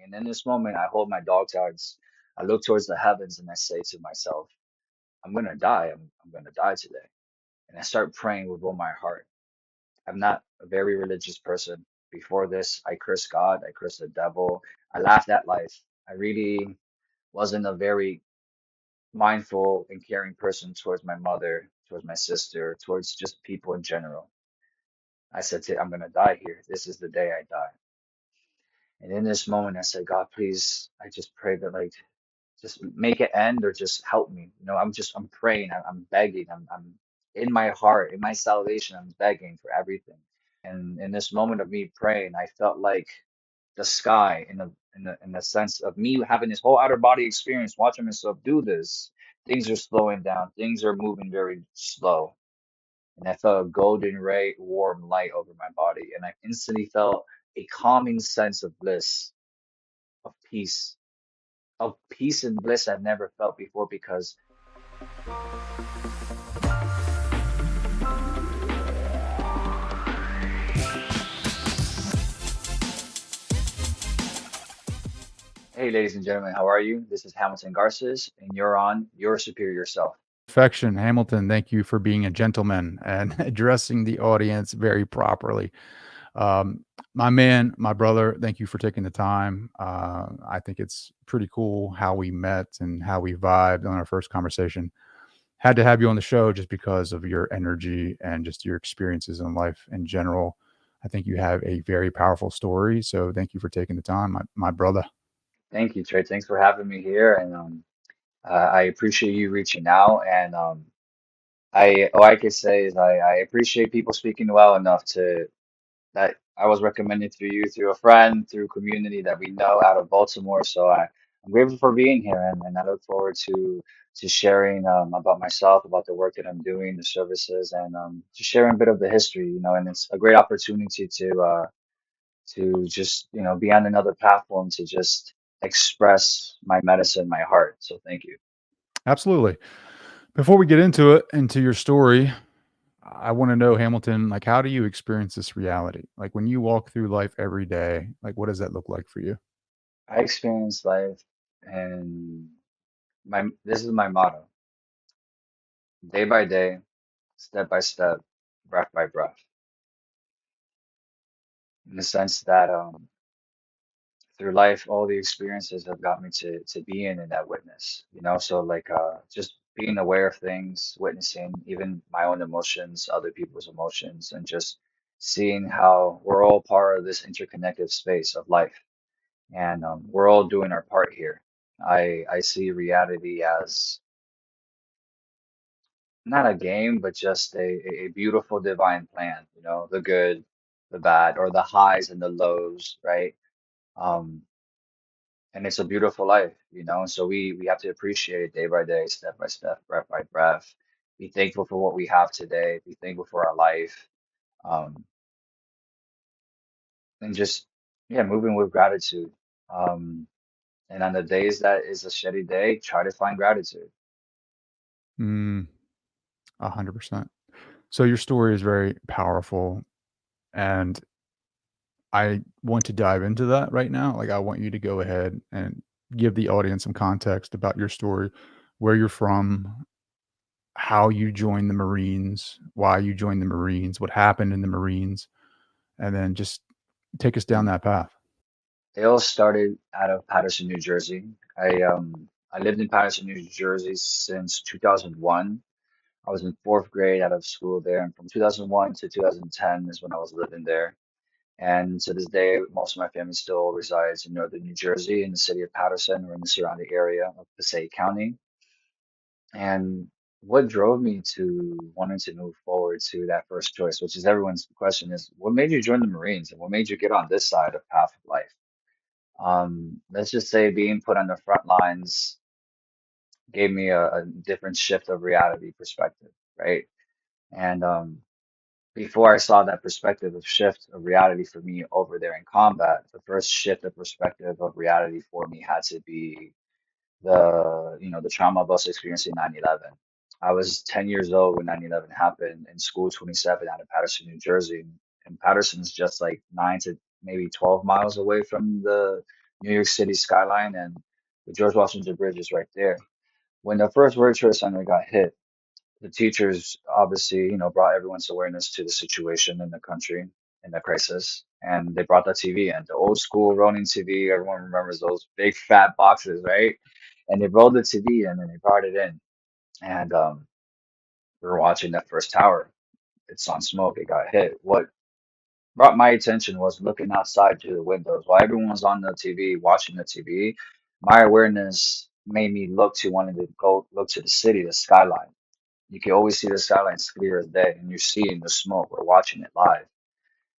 And in this moment, I hold my dog tags. I look towards the heavens and I say to myself, I'm gonna die. I'm gonna die today. And I start praying with all my heart. I'm not a very religious person. Before this, I cursed God, I cursed the devil, I laughed at life. I really wasn't a very mindful and caring person towards my mother, towards my sister, towards just people in general. I said, I'm gonna die here. This is the day I die. And in this moment, I said, God, please, I just pray that like just make it end or just help me. I'm praying, I'm begging, I'm in my heart, in my salvation, I'm begging for everything. And in this moment of me praying, I felt like the sky in the sense of me having this whole outer body experience, watching myself do this. Things are slowing down, things are moving very slow. And I felt a golden ray, warm light over my body, and I instantly felt a calming sense of bliss, of peace and bliss I've never felt before because hey, ladies and gentlemen, how are you? This is Hamilton Garces, and you're on Your Superior Self. Perfection. Hamilton, thank you for being a gentleman and addressing the audience very properly. My man, my brother, thank you for taking the time. I think it's pretty cool how we met and how we vibed on our first conversation. Had to have you on the show just because of your energy and just your experiences in life in general. I think you have a very powerful story. So thank you for taking the time, my brother. Thank you, Trey. Thanks for having me here, and I appreciate you reaching out. And I all I can say is I appreciate people speaking well enough to that I was recommended through you, through a friend, through community that we know out of Baltimore. So I'm grateful for being here, and I look forward to sharing about myself, about the work that I'm doing, the services, and just sharing a bit of the history. And it's a great opportunity to just be on another platform to just express my medicine, my heart. So thank you. Absolutely. Before we get into it, into your story, I want to know, Hamilton, like, how do you experience this reality? Like, when you walk through life every day, like, what does that look like for you? I experienced life, and my this is my motto: day by day, step by step, breath by breath. In the sense that through life, all the experiences have got me to be in that witness. So like just being aware of things, witnessing even my own emotions, other people's emotions, and just seeing how we're all part of this interconnected space of life, and we're all doing our part here. I see reality as not a game, but just a beautiful divine plan, the good, the bad, or the highs and the lows, right? Um, and it's a beautiful life. So we have to appreciate it day by day, step by step, breath by breath. Be thankful for what we have today. Be thankful for our life, um, and just yeah, moving with gratitude. Um, and on the days that is a shitty day, try to find gratitude. Mm, 100%. So your story is very powerful, and I want to dive into that right now. Like, I want you to go ahead and give the audience some context about your story, where you're from, how you joined the Marines, why you joined the Marines, what happened in the Marines, and then just take us down that path. It all started out of Patterson, New Jersey. I lived in Patterson, New Jersey since 2001. I was in fourth grade out of school there, and from 2001 to 2010 is when I was living there. And to this day, most of my family still resides in northern New Jersey, in the city of Patterson, or in the surrounding area of Passaic County. And what drove me to wanting to move forward to that first choice, which is everyone's question, is what made you join the Marines and what made you get on this side of path of life? Let's just say being put on the front lines gave me a different shift of reality perspective, right? And before I saw that perspective of shift of reality for me over there in combat, the first shift of perspective of reality for me had to be the trauma of us experiencing 9/11. I was 10 years old when 9/11 happened in school 27 out of Patterson, New Jersey. And Patterson's just like 9 to maybe 12 miles away from New York City skyline, and the George Washington Bridge is right there. When the first World Trade Center got hit, the teachers obviously, brought everyone's awareness to the situation in the country in the crisis, and they brought the TV in, the old school rolling TV. Everyone remembers those big fat boxes, right? And they rolled the TV in and they brought it in, and we were watching that first tower. It's on smoke. It got hit. What brought my attention was looking outside through the windows while everyone was on the TV watching the TV. My awareness made me look to wanting to go look to the city, the skyline. You can always see the skylines clear as day, and you're seeing the smoke. We're watching it live.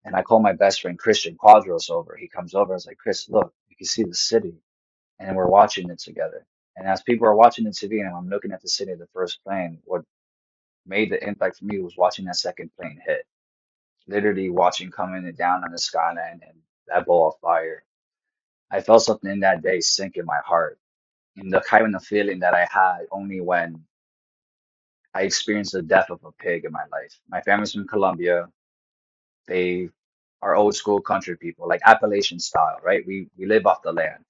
And I call my best friend Christian Quadros over. He comes over. I was like, Chris, look, you can see the city, and we're watching it together. And as people are watching the TV, and I'm looking at the city of the first plane, what made the impact for me was watching that second plane hit. Literally watching coming down on the skyline and that ball of fire. I felt something in that day sink in my heart. And the kind of feeling that I had only when I experienced the death of a pig in my life. My family's from Colombia. They are old school country people, like Appalachian style, right? We live off the land.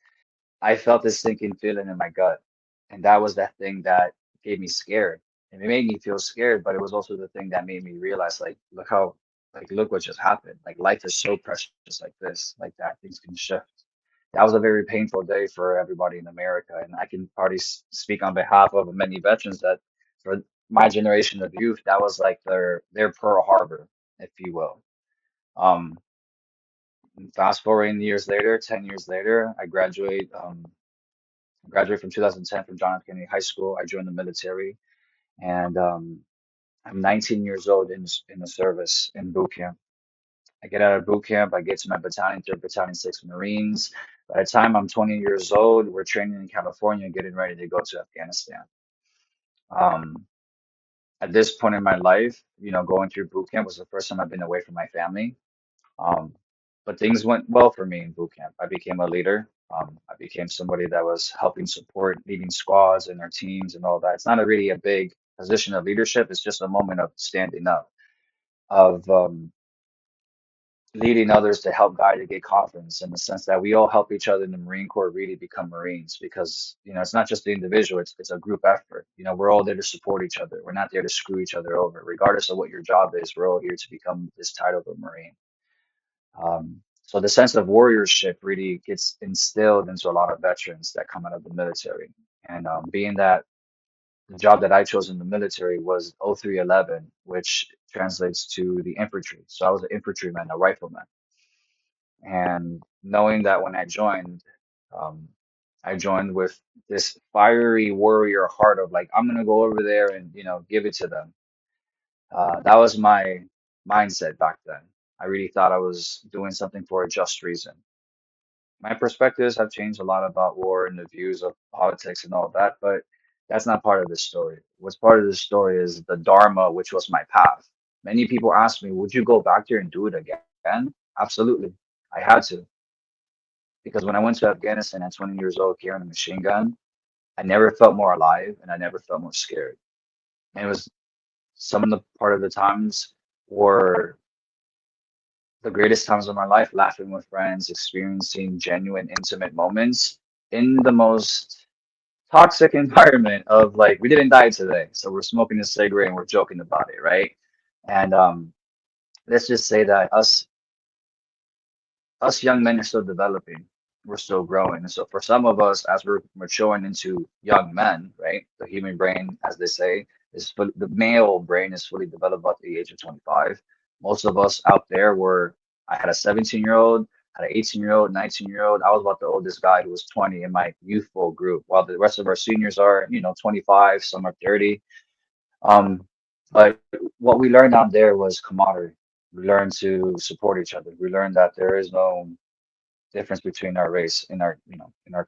I felt this sinking feeling in my gut. And that was that thing that gave me scared. And it made me feel scared, but it was also the thing that made me realize, like, look what just happened. Like, life is so precious like this, like that. Things can shift. That was a very painful day for everybody in America. And I can probably speak on behalf of many veterans that for my generation of youth, that was like their Pearl Harbor, if you will. Um, Fast forwarding years later, 10 years later, I graduated from 2010 from John F. Kennedy High School. I joined the military, and I'm 19 years old in the service in boot camp. I get out of boot camp. I get to my battalion, 3rd Battalion, 6th Marines. By the time I'm 20 years old, we're training in California, getting ready to go to Afghanistan. Um, at this point in my life, going through boot camp was the first time I've been away from my family. Um, but things went well for me in boot camp. I became a leader. I became somebody that was helping support leading squads and their teams and all that. It's not really a big position of leadership. It's just a moment of standing up, of leading others to help guide to get confidence in the sense that we all help each other in the Marine Corps really become Marines because, it's not just the individual, it's a group effort. We're all there to support each other. We're not there to screw each other over. Regardless of what your job is, we're all here to become this title of a Marine. So the sense of warriorship really gets instilled into a lot of veterans that come out of the military. And being that the job that I chose in the military was 0311, which translates to the infantry. So I was an infantryman, a rifleman. And knowing that when um, I joined with this fiery warrior heart of like, I'm gonna go over there and give it to them. That was my mindset back then. I really thought I was doing something for a just reason. My perspectives have changed a lot about war and the views of politics and all that, but that's not part of the story. What's part of the story is the Dharma, which was my path. Many people ask me, would you go back there and do it again? Absolutely. I had to. Because when I went to Afghanistan at 20 years old carrying a machine gun, I never felt more alive and I never felt more scared. And it was some of the part of the times were the greatest times of my life, laughing with friends, experiencing genuine, intimate moments in the most toxic environment of like, we didn't die today. So we're smoking a cigarette and we're joking about it, right? And let's just say that us young men are still developing. We're still growing. And so for some of us, as we're maturing into young men, right, the human brain, as they say, the male brain is fully developed at the age of 25. Most of us out there I had a 17-year-old, had an 18-year-old, 19-year-old. I was about the oldest guy who was 20 in my youthful group, while the rest of our seniors are, 25, some are 30. Um, but what we learned out there was camaraderie. We learned to support each other. We learned that there is no difference between our race in our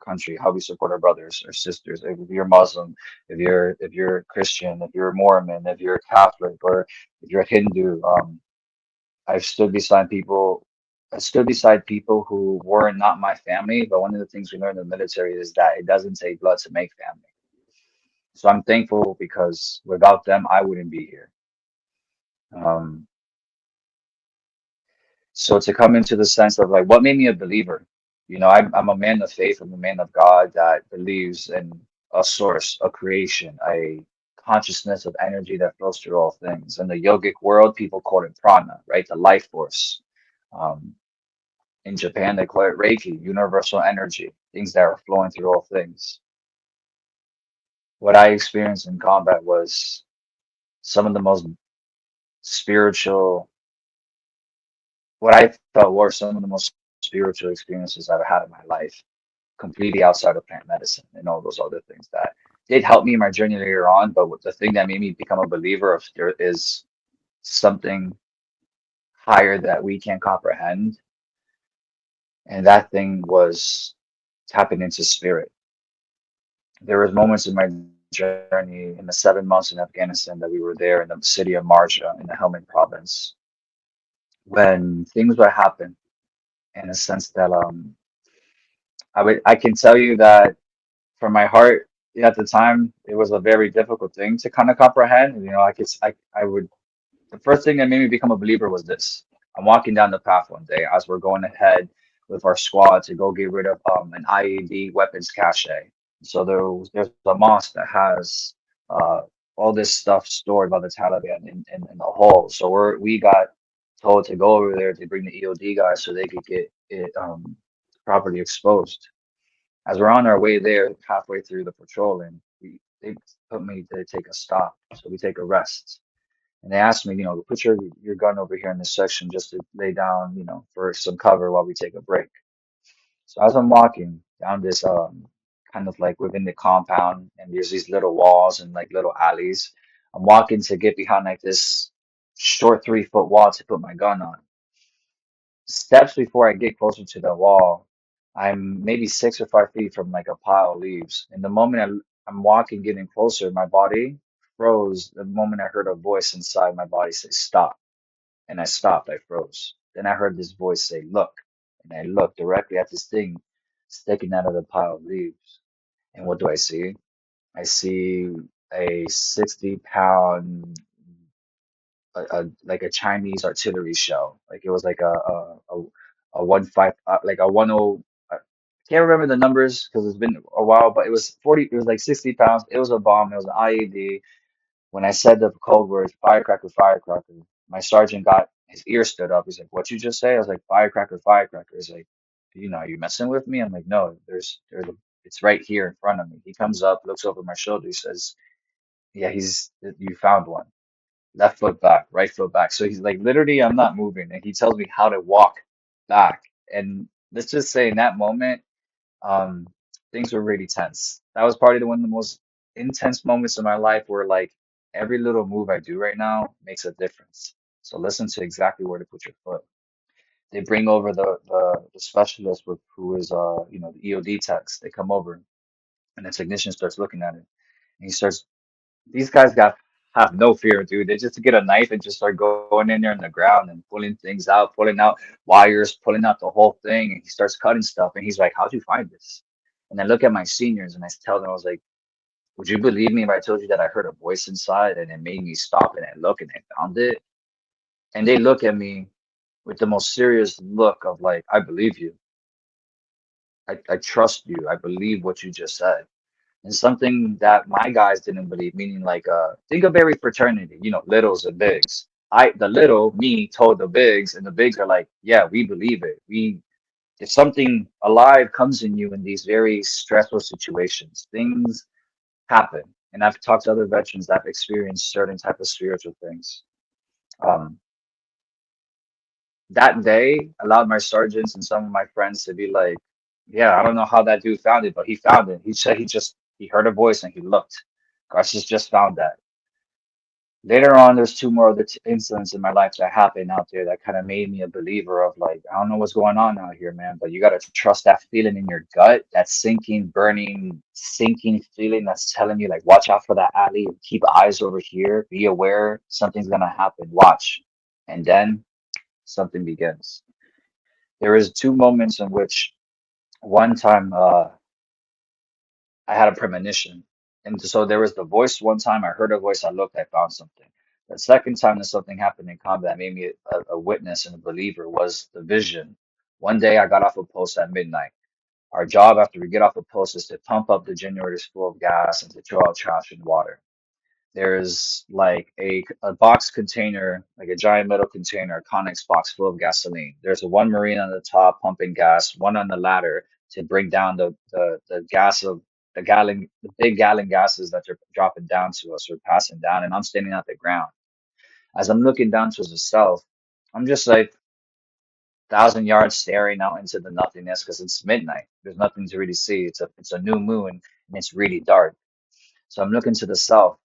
country, how we support our brothers or sisters. If you're Muslim, if you're Christian, if you're Mormon, if you're Catholic, or if you're Hindu. I've stood beside people. I stood beside people who were not my family, but one of the things we learned in the military is that it doesn't take blood to make family. So I'm thankful because without them, I wouldn't be here. Um, so to come into the sense of like what made me a believer, I'm a man of faith. I'm a man of God that believes in a source, a creation, a consciousness of energy that flows through all things. In the yogic world, people call it prana, right? The life force. Um, in Japan, they call it Reiki, universal energy, things that are flowing through all things. What I experienced in combat was some of the most spiritual, what I felt were some of the most spiritual experiences I've had in my life, completely outside of plant medicine and all those other things that did help me in my journey later on. But the thing that made me become a believer of there is something higher that we can't comprehend. And that thing was tapping into spirit. There was moments in my journey in the 7 months in Afghanistan that we were there in the city of Marja in the Helmand province when things would happen in a sense that I can tell you that from my heart at the time it was a very difficult thing to kind of comprehend. I would the first thing that made me become a believer was this. I'm walking down the path one day as we're going ahead with our squad to go get rid of an IED weapons cache. So there's a mosque that has uh, all this stuff stored by the Taliban in the hole. So we got told to go over there to bring the EOD guys so they could get it properly exposed. As we're on our way there, halfway through the patrolling, they put me to take a stop. So we take a rest. And they asked me, put your gun over here in this section just to lay down, for some cover while we take a break. So as I'm walking down this kind of like within the compound, and there's these little walls and like little alleys, I'm walking to get behind like this short 3 foot wall to put my gun on. Steps before I get closer to the wall, I'm maybe 6 or 5 feet from like a pile of leaves. And the moment I'm walking, getting closer, my body froze. The moment I heard a voice inside my body say, "Stop." And I stopped, I froze. Then I heard this voice say, "Look." And I looked directly at this thing sticking out of the pile of leaves. And what do I see? I see a 60 pound, like a Chinese artillery shell. Like it was like a 1.5, like a 10. I can't remember the numbers because it's been a while, but it was 40. It was like 60 pounds. It was a bomb. It was an IED. When I said the code words, firecracker, firecracker, my sergeant got his ear stood up. He's like, "What you just say?" I was like, "Firecracker, firecracker." He's like, "Are you messing with me?" I'm like, "No, it's right here in front of me." He comes up, looks over my shoulder. He says, "Yeah, you found one. Left foot back, right foot back." So he's like, literally, I'm not moving, and he tells me how to walk back. And let's just say in that moment, um, things were really tense. That was probably one of the most intense moments in my life where like every little move I do right now makes a difference. So listen to exactly where to put your foot. They bring over the specialist with who is the EOD techs. They come over and the technician starts looking at it. And he starts these guys got have no fear, dude. They just get a knife and just start going in there in the ground and pulling things out, pulling out wires, pulling out the whole thing. And he starts cutting stuff. And he's like, "How'd you find this?" And I look at my seniors and I tell them, I was like, "Would you believe me if I told you that I heard a voice inside and it made me stop and I look and I found it?" And they look at me with the most serious look of like, "I believe you. I trust you. I believe what you just said." And something that my guys didn't believe, meaning like think of every fraternity, littles and bigs. The little me told the bigs, and the bigs are like, "Yeah, we believe it. If something alive comes in you in these very stressful situations, things happen." And I've talked to other veterans that have experienced certain type of spiritual things. Um, that day allowed my sergeants and some of my friends to be like, "Yeah, I don't know how that dude found it, but he found it." He said he heard a voice and he looked. Garces just found that. Later on, there's two more other incidents in my life that happened out there that kind of made me a believer of like, I don't know what's going on out here, man, but you got to trust that feeling in your gut, that sinking, burning, sinking feeling that's telling you like, watch out for that alley, keep eyes over here, be aware, something's gonna happen, watch. And then something begins. There is two moments in which one time I had a premonition. And so there was the voice one time, I heard a voice, I looked, I found something. The second time that something happened in combat that made me a witness and a believer was the vision. One day I got off a post at midnight. Our job after we get off a post is to pump up the generators full of gas and to throw out trash and water. There's like a box container, like a giant metal container, a Connex box full of gasoline. There's a one Marine on the top pumping gas, one on the ladder to bring down the gas of the big gallon gases that they're dropping down to us or passing down. And I'm standing at the ground. As I'm looking down towards the south, I'm just like 1,000 yards staring out into the nothingness because it's midnight. There's nothing to really see. It's a new moon and it's really dark. So I'm looking to the south.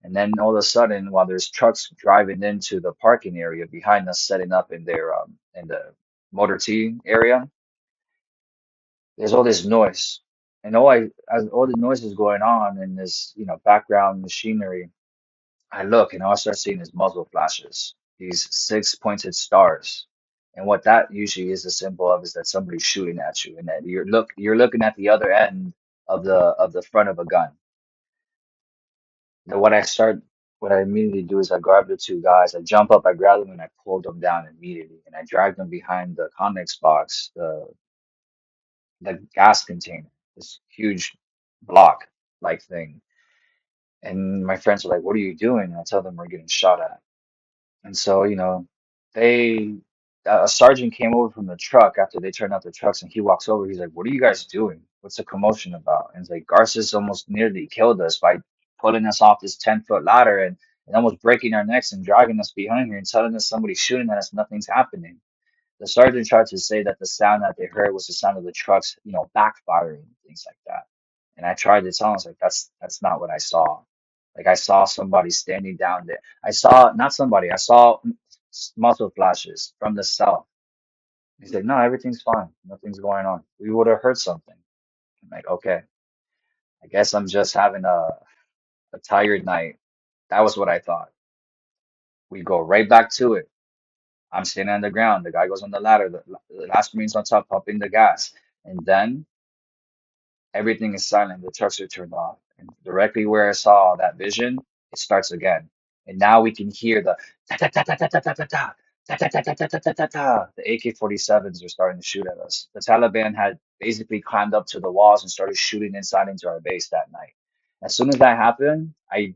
And then all of a sudden, while there's trucks driving into the parking area behind us, setting up in their in the motor T area, there's all this noise, and as all the noise is going on in this background machinery, I look and all I start seeing is muzzle flashes, these six pointed stars, and what that usually is a symbol of is that somebody's shooting at you, and that you're looking at the other end of the front of a gun. Then what I immediately do is I grab the two guys, I jump up, I grab them, and I pulled them down immediately, and I dragged them behind the Connex box, the gas container, this huge block like thing. And my friends are like, "What are you doing?" And I tell them we're getting shot at. And so, they a sergeant came over from the truck after they turned out the trucks, and he walks over. He's like, "What are you guys doing? What's the commotion about?" And it's like, Garces almost nearly killed us by pulling us off this 10-foot ladder and almost breaking our necks and dragging us behind here and telling us somebody's shooting at us, nothing's happening. The sergeant tried to say that the sound that they heard was the sound of the trucks, backfiring and things like that. And I tried to tell him, I was like, that's not what I saw. Like I saw somebody standing down there. I saw not somebody, I saw muzzle flashes from the south. He's like, no, everything's fine. Nothing's going on. We would have heard something. I'm like, okay, I guess I'm just having a tired night. That was what I thought. We go right back to it. I'm standing on the ground. The guy goes on the ladder. The last Marine's on top pumping the gas. And then everything is silent. The trucks are turned off. And directly where I saw that vision, it starts again. And now we can hear the ta ta ta ta ta ta ta ta ta ta ta ta ta ta ta ta ta ta. The AK-47s are starting to shoot at us. The Taliban had basically climbed up to the walls and started shooting inside into our base that night. As soon as that happened, I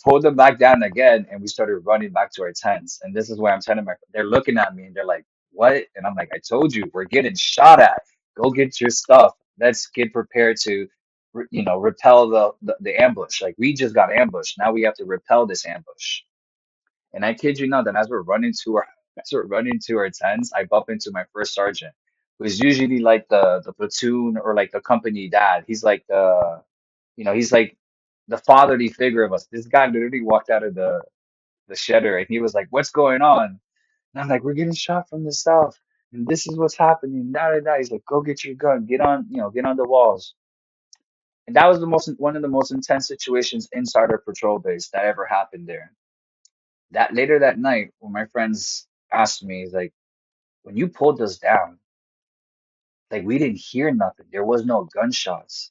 pulled them back down again and we started running back to our tents. And this is where I'm telling they're looking at me and they're like, what? And I'm like, I told you, we're getting shot at. Go get your stuff. Let's get prepared to, repel the ambush. Like we just got ambushed. Now we have to repel this ambush. And I kid you not that as we're running to our as we're running to our tents, I bump into my first sergeant, who's usually like the platoon or like the company dad. He's like the fatherly figure of us. This guy literally walked out of the shedder and he was like, "What's going on?" And I'm like, "We're getting shot from the south, and this is what's happening." Da da da. He's like, "Go get your gun. Get on the walls." And that was one of the most intense situations inside our patrol base that ever happened there. That later that night, when my friends asked me, he's like, "When you pulled us down, like we didn't hear nothing. There was no gunshots.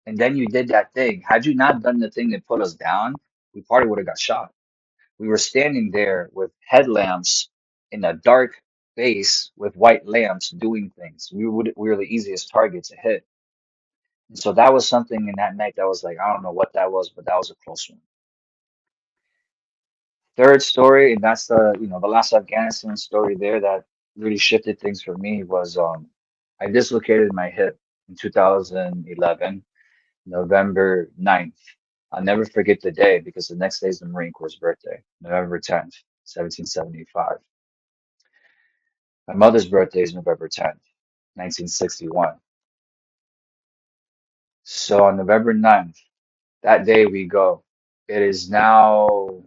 And then you did that thing. Had you not done the thing that put us down, we probably would have got shot." We were standing there with headlamps in a dark base with white lamps doing things. We were the easiest target to hit. And so that was something in that night that was like, I don't know what that was, but that was a close one. Third story, and that's the last Afghanistan story there that really shifted things for me was I dislocated my hip in 2011, November 9th. I'll never forget the day because the next day is the Marine Corps' birthday, November 10th, 1775. My mother's birthday is November 10th, 1961. So on November 9th, that day we go. It is now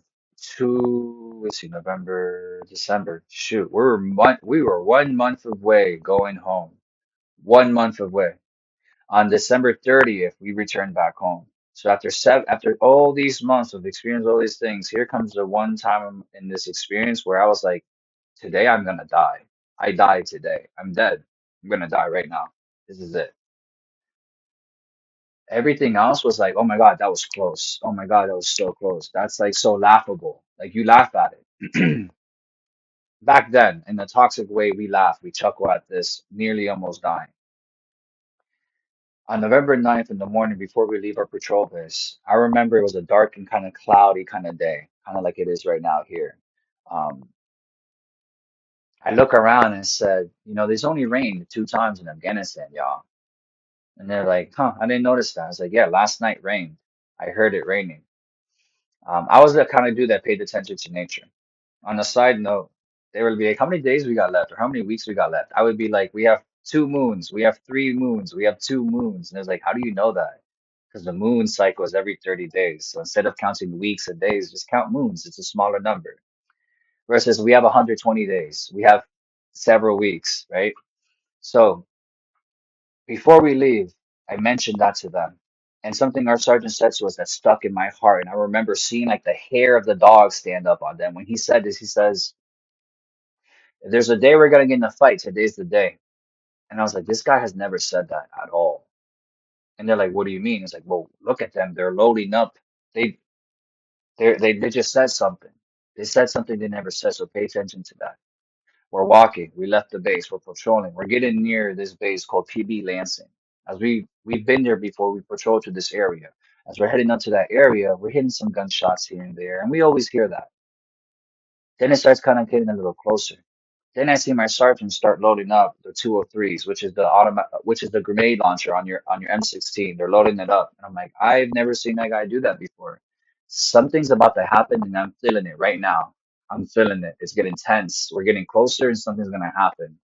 let's see, November, December. Shoot, we were 1 month away going home. 1 month away. On December 30th, we returned back home. So after all these months of experience, all these things, here comes the one time in this experience where I was like, today I'm gonna die. I died today. I'm dead. I'm gonna die right now. This is it. Everything else was like, oh my God, that was close. Oh my God, that was so close. That's like so laughable. Like you laugh at it. Back then, in the toxic way, we laugh, we chuckle at this, nearly almost dying. On November 9th in the morning before we leave our patrol base, I remember it was a dark and kind of cloudy kind of day, kind of like it is right now here. Um, I look around and said, there's only rained 2 times in Afghanistan, y'all. And they're like, huh, I didn't notice that. I was like, yeah, last night rained. I heard it raining. I was the kind of dude that paid attention to nature. On a side note, they would be like, how many days we got left or how many weeks we got left? I would be like, we have 2 moons, we have 3 moons, we have 2 moons. And it's like, how do you know that? Because the moon cycle is every 30 days. So instead of counting weeks and days, just count moons. It's a smaller number. Versus we have 120 days. We have several weeks, right? So before we leave, I mentioned that to them. And something our sergeant said to us that stuck in my heart. And I remember seeing like the hair of the dog stand up on them. When he said this, he says, if there's a day we're gonna get in a fight, today's the day. And I was like, this guy has never said that at all. And they're like, what do you mean? It's like, well, look at them. They're loading up. They they just said something. They said something they never said, so pay attention to that. We're walking. We left the base. We're patrolling. We're getting near this base called PB Lansing. As we've been there before, we patrolled to this area. As we're heading up to that area, we're hitting some gunshots here and there, and we always hear that. Then it starts kind of getting a little closer. Then I see my sergeant start loading up the 203s, which is the grenade launcher on your M16. They're loading it up, and I'm like, I've never seen that guy do that before. Something's about to happen, and I'm feeling it right now. I'm feeling it. It's getting tense. We're getting closer, and something's gonna happen,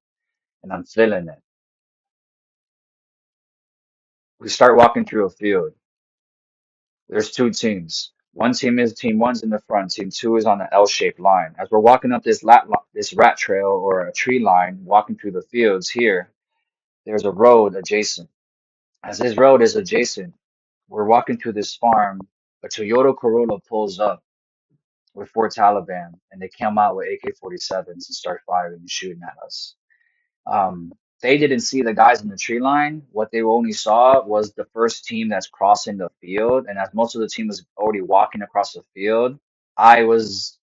and I'm feeling it. We start walking through a field. There's 2 teams. One team is team one's in the front. Team two is on an L-shaped line. As we're walking up this rat trail or a tree line, walking through the fields here, there's a road adjacent. As this road is adjacent, we're walking through this farm. A Toyota Corolla pulls up with 4 Taliban, and they come out with AK-47s and start firing and shooting at us. They didn't see the guys in the tree line. What they only saw was the first team that's crossing the field, and as most of the team was already walking across the field, I was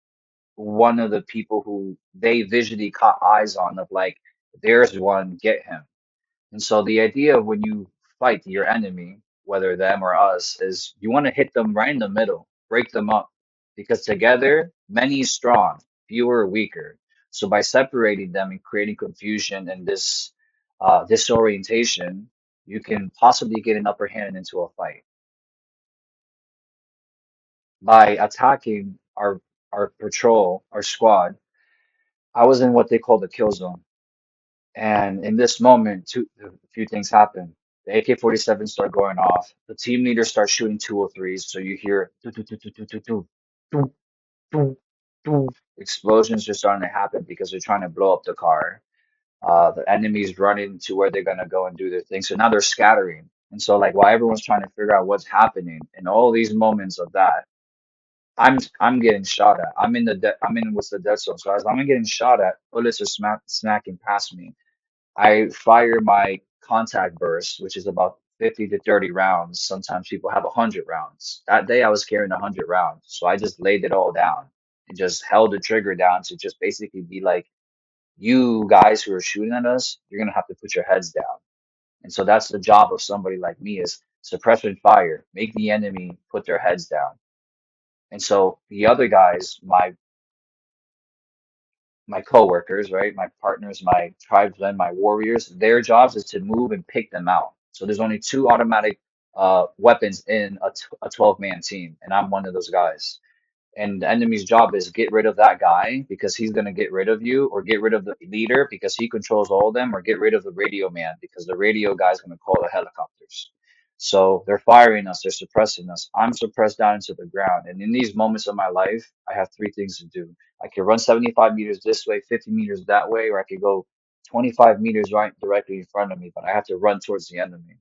one of the people who they visually caught eyes on of like, there's one, get him. And so the idea of when you fight your enemy, whether them or us, is you want to hit them right in the middle, break them up, because together, many is strong, fewer are weaker. So by separating them and creating confusion and this disorientation, you can possibly get an upper hand into a fight. By attacking our patrol, our squad, I was in what they call the kill zone. And in this moment, a few things happen. The AK-47 start going off. The team leader starts shooting 203s. So you hear doo, doo, doo, doo, doo, doo, doo, doo, doo, doo. Explosions are starting to happen because they're trying to blow up the car. The enemy's running to where they're gonna go and do their thing. So now they're scattering. And so like while everyone's trying to figure out what's happening, in all these moments of that, I'm getting shot at. I'm in what's the dead zone. So as I'm getting shot at, bullets are smacking past me. I fire my contact burst, which is about 50 to 30 rounds. Sometimes people have 100 rounds. That day I was carrying 100 rounds. So I just laid it all down and just held the trigger down to just basically be like, you guys who are shooting at us, you're going to have to put your heads down. And so that's the job of somebody like me is suppression fire, make the enemy put their heads down. And so the other guys, my coworkers, right? My partners, my tribesmen, my warriors, their jobs is to move and pick them out. So there's only 2 automatic weapons in a 12-man team, and I'm one of those guys. And the enemy's job is get rid of that guy because he's going to get rid of you, or get rid of the leader because he controls all of them, or get rid of the radio man because the radio guy's going to call the helicopters. So they're firing us, they're suppressing us. I'm suppressed down into the ground. And in these moments of my life, I have 3 things to do. I could run 75 meters this way, 50 meters that way, or I could go 25 meters right directly in front of me, but I have to run towards the enemy.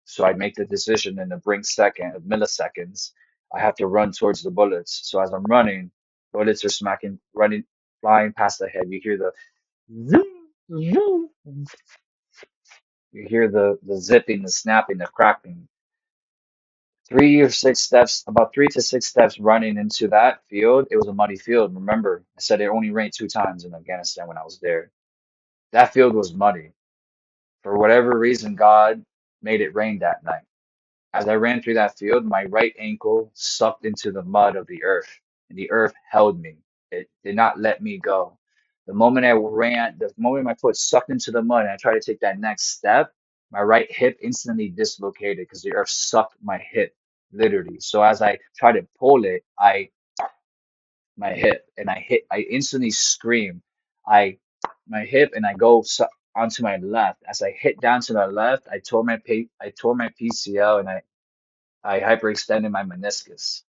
So I make the decision in a brink second of milliseconds. I have to run towards the bullets. So as I'm running, bullets are smacking, running, flying past the head. You hear the zoom, zoom. You hear the zipping, the snapping, the cracking. 3 or 6 steps, about 3 to 6 steps running into that field. It was a muddy field. Remember, I said it only rained 2 times in Afghanistan when I was there. That field was muddy. For whatever reason, God made it rain that night. As I ran through that field, my right ankle sucked into the mud of the earth, and the earth held me. It did not let me go. The moment my foot sucked into the mud and I tried to take that next step, my right hip instantly dislocated because the earth sucked my hip, literally. So as I tried to pull it, my hip, and I instantly scream. I my hip, and I go onto my left. As I hit down to my left, I tore my PCL, and I hyperextended my meniscus.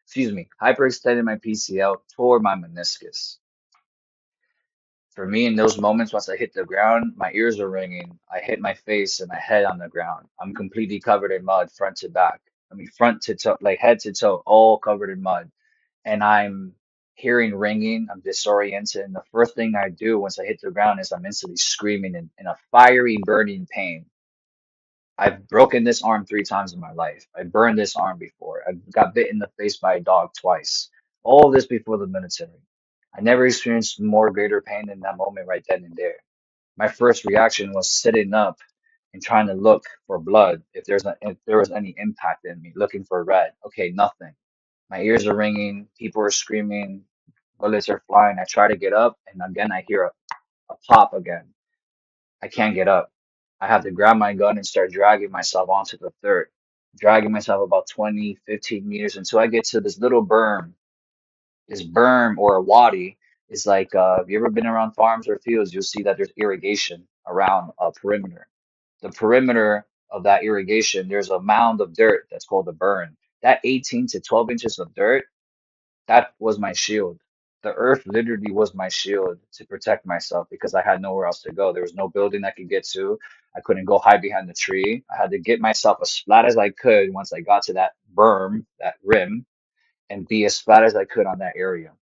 Excuse me, hyperextended my PCL, tore my meniscus. For me, in those moments, once I hit the ground, my ears are ringing. I hit my face and my head on the ground. I'm completely covered in mud, front to back. I mean, front to toe, like head to toe, all covered in mud. And I'm hearing ringing. I'm disoriented. And the first thing I do once I hit the ground is I'm instantly screaming in a fiery, burning pain. I've broken this arm 3 times in my life. I burned this arm before. I got bit in the face by a dog twice. All this before the military. I never experienced more greater pain than that moment right then and there. My first reaction was sitting up and trying to look for blood if there was any impact in me, looking for red. Okay, nothing. My ears are ringing, people are screaming, bullets are flying. I try to get up, and again I hear a pop again. I can't get up. I have to grab my gun and start dragging myself onto the dirt, dragging myself about 20, 15 meters until I get to this little berm. This berm or a wadi is like, if you ever been around farms or fields, you'll see that there's irrigation around a perimeter. The perimeter of that irrigation, there's a mound of dirt that's called a burn. That 18 to 12 inches of dirt, that was my shield. The earth literally was my shield to protect myself because I had nowhere else to go. There was no building I could get to. I couldn't go hide behind the tree. I had to get myself as flat as I could once I got to that berm, that rim, and be as flat as I could on that area.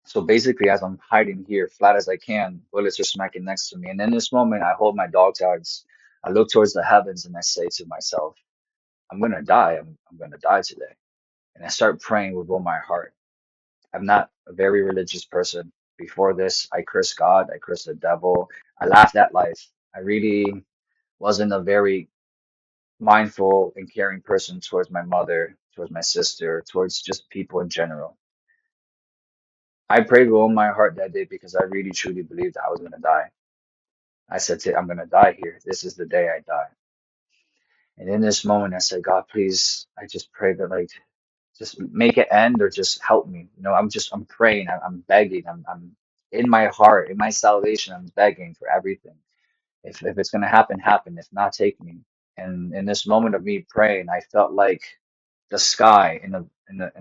So basically, as I'm hiding here, flat as I can, bullets are smacking next to me. And in this moment, I hold my dog tags. I look towards the heavens and I say to myself, I'm going to die. I'm going to die today. And I start praying with all my heart. I'm not a very religious person. Before this, I cursed God, I cursed the devil, I laughed at life. I really wasn't a very mindful and caring person towards my mother, towards my sister, towards just people in general. I prayed with all my heart that day because I really truly believed I was going to die. I said, I'm going to die here. This is the day I die. And in this moment, I said, God, please, I just pray that, like, just make it end or just help me. I'm praying, I'm begging, I'm in my heart, in my salvation, I'm begging for everything. If it's gonna happen, happen. If not, take me. And in this moment of me praying, I felt like the sky in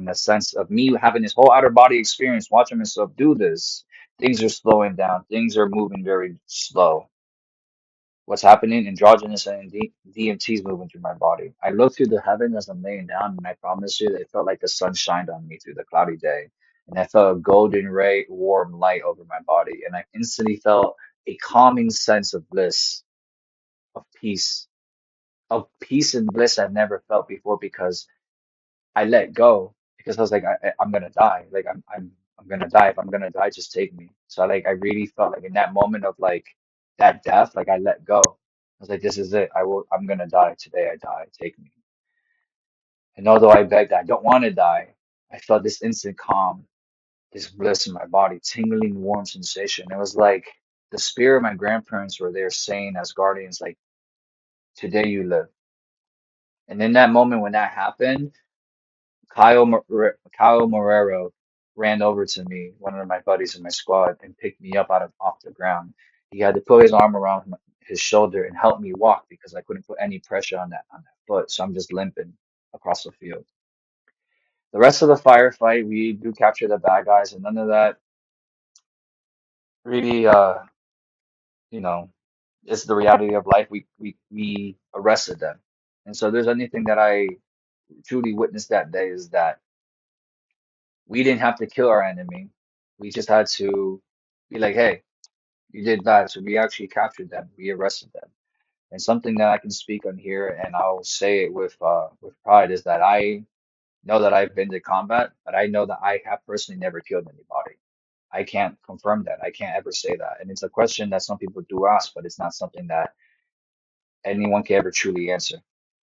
the sense of me having this whole outer body experience, watching myself do this. Things are slowing down. Things are moving very slow. What's happening? Androgynous and DMT is moving through my body. I looked through the heaven as I'm laying down, and I promise you, it felt like the sun shined on me through the cloudy day. And I felt a golden ray, warm light over my body. And I instantly felt a calming sense of bliss, of peace and bliss I've never felt before because I let go. Because I was like, I'm gonna die. Like I'm gonna die. If I'm gonna die, just take me. So I really felt like in that moment of like that death, like I let go. I was like, this is it. I'm gonna die today. I die. Take me. And although I begged, I don't want to die. I felt this instant calm, this bliss in my body, tingling, warm sensation. It was like the spirit of my grandparents were there saying as guardians, like, today you live. And in that moment when that happened, Kyle Morero ran over to me, one of my buddies in my squad, and picked me up out of off the ground. He had to put his arm around his shoulder and help me walk because I couldn't put any pressure on that foot. So I'm just limping across the field. The rest of the firefight, we do capture the bad guys, and none of that really, you know, it's the reality of life. We arrested them, and so there's anything that I truly witnessed that day is that we didn't have to kill our enemy. We just had to be like, hey, you did bad. So we actually captured them. We arrested them. And something that I can speak on here, and I'll say it with pride, is that I know that I've been to combat, but I know that I have personally never killed anybody. I can't confirm that. I can't ever say that. And it's a question that some people do ask, but it's not something that anyone can ever truly answer.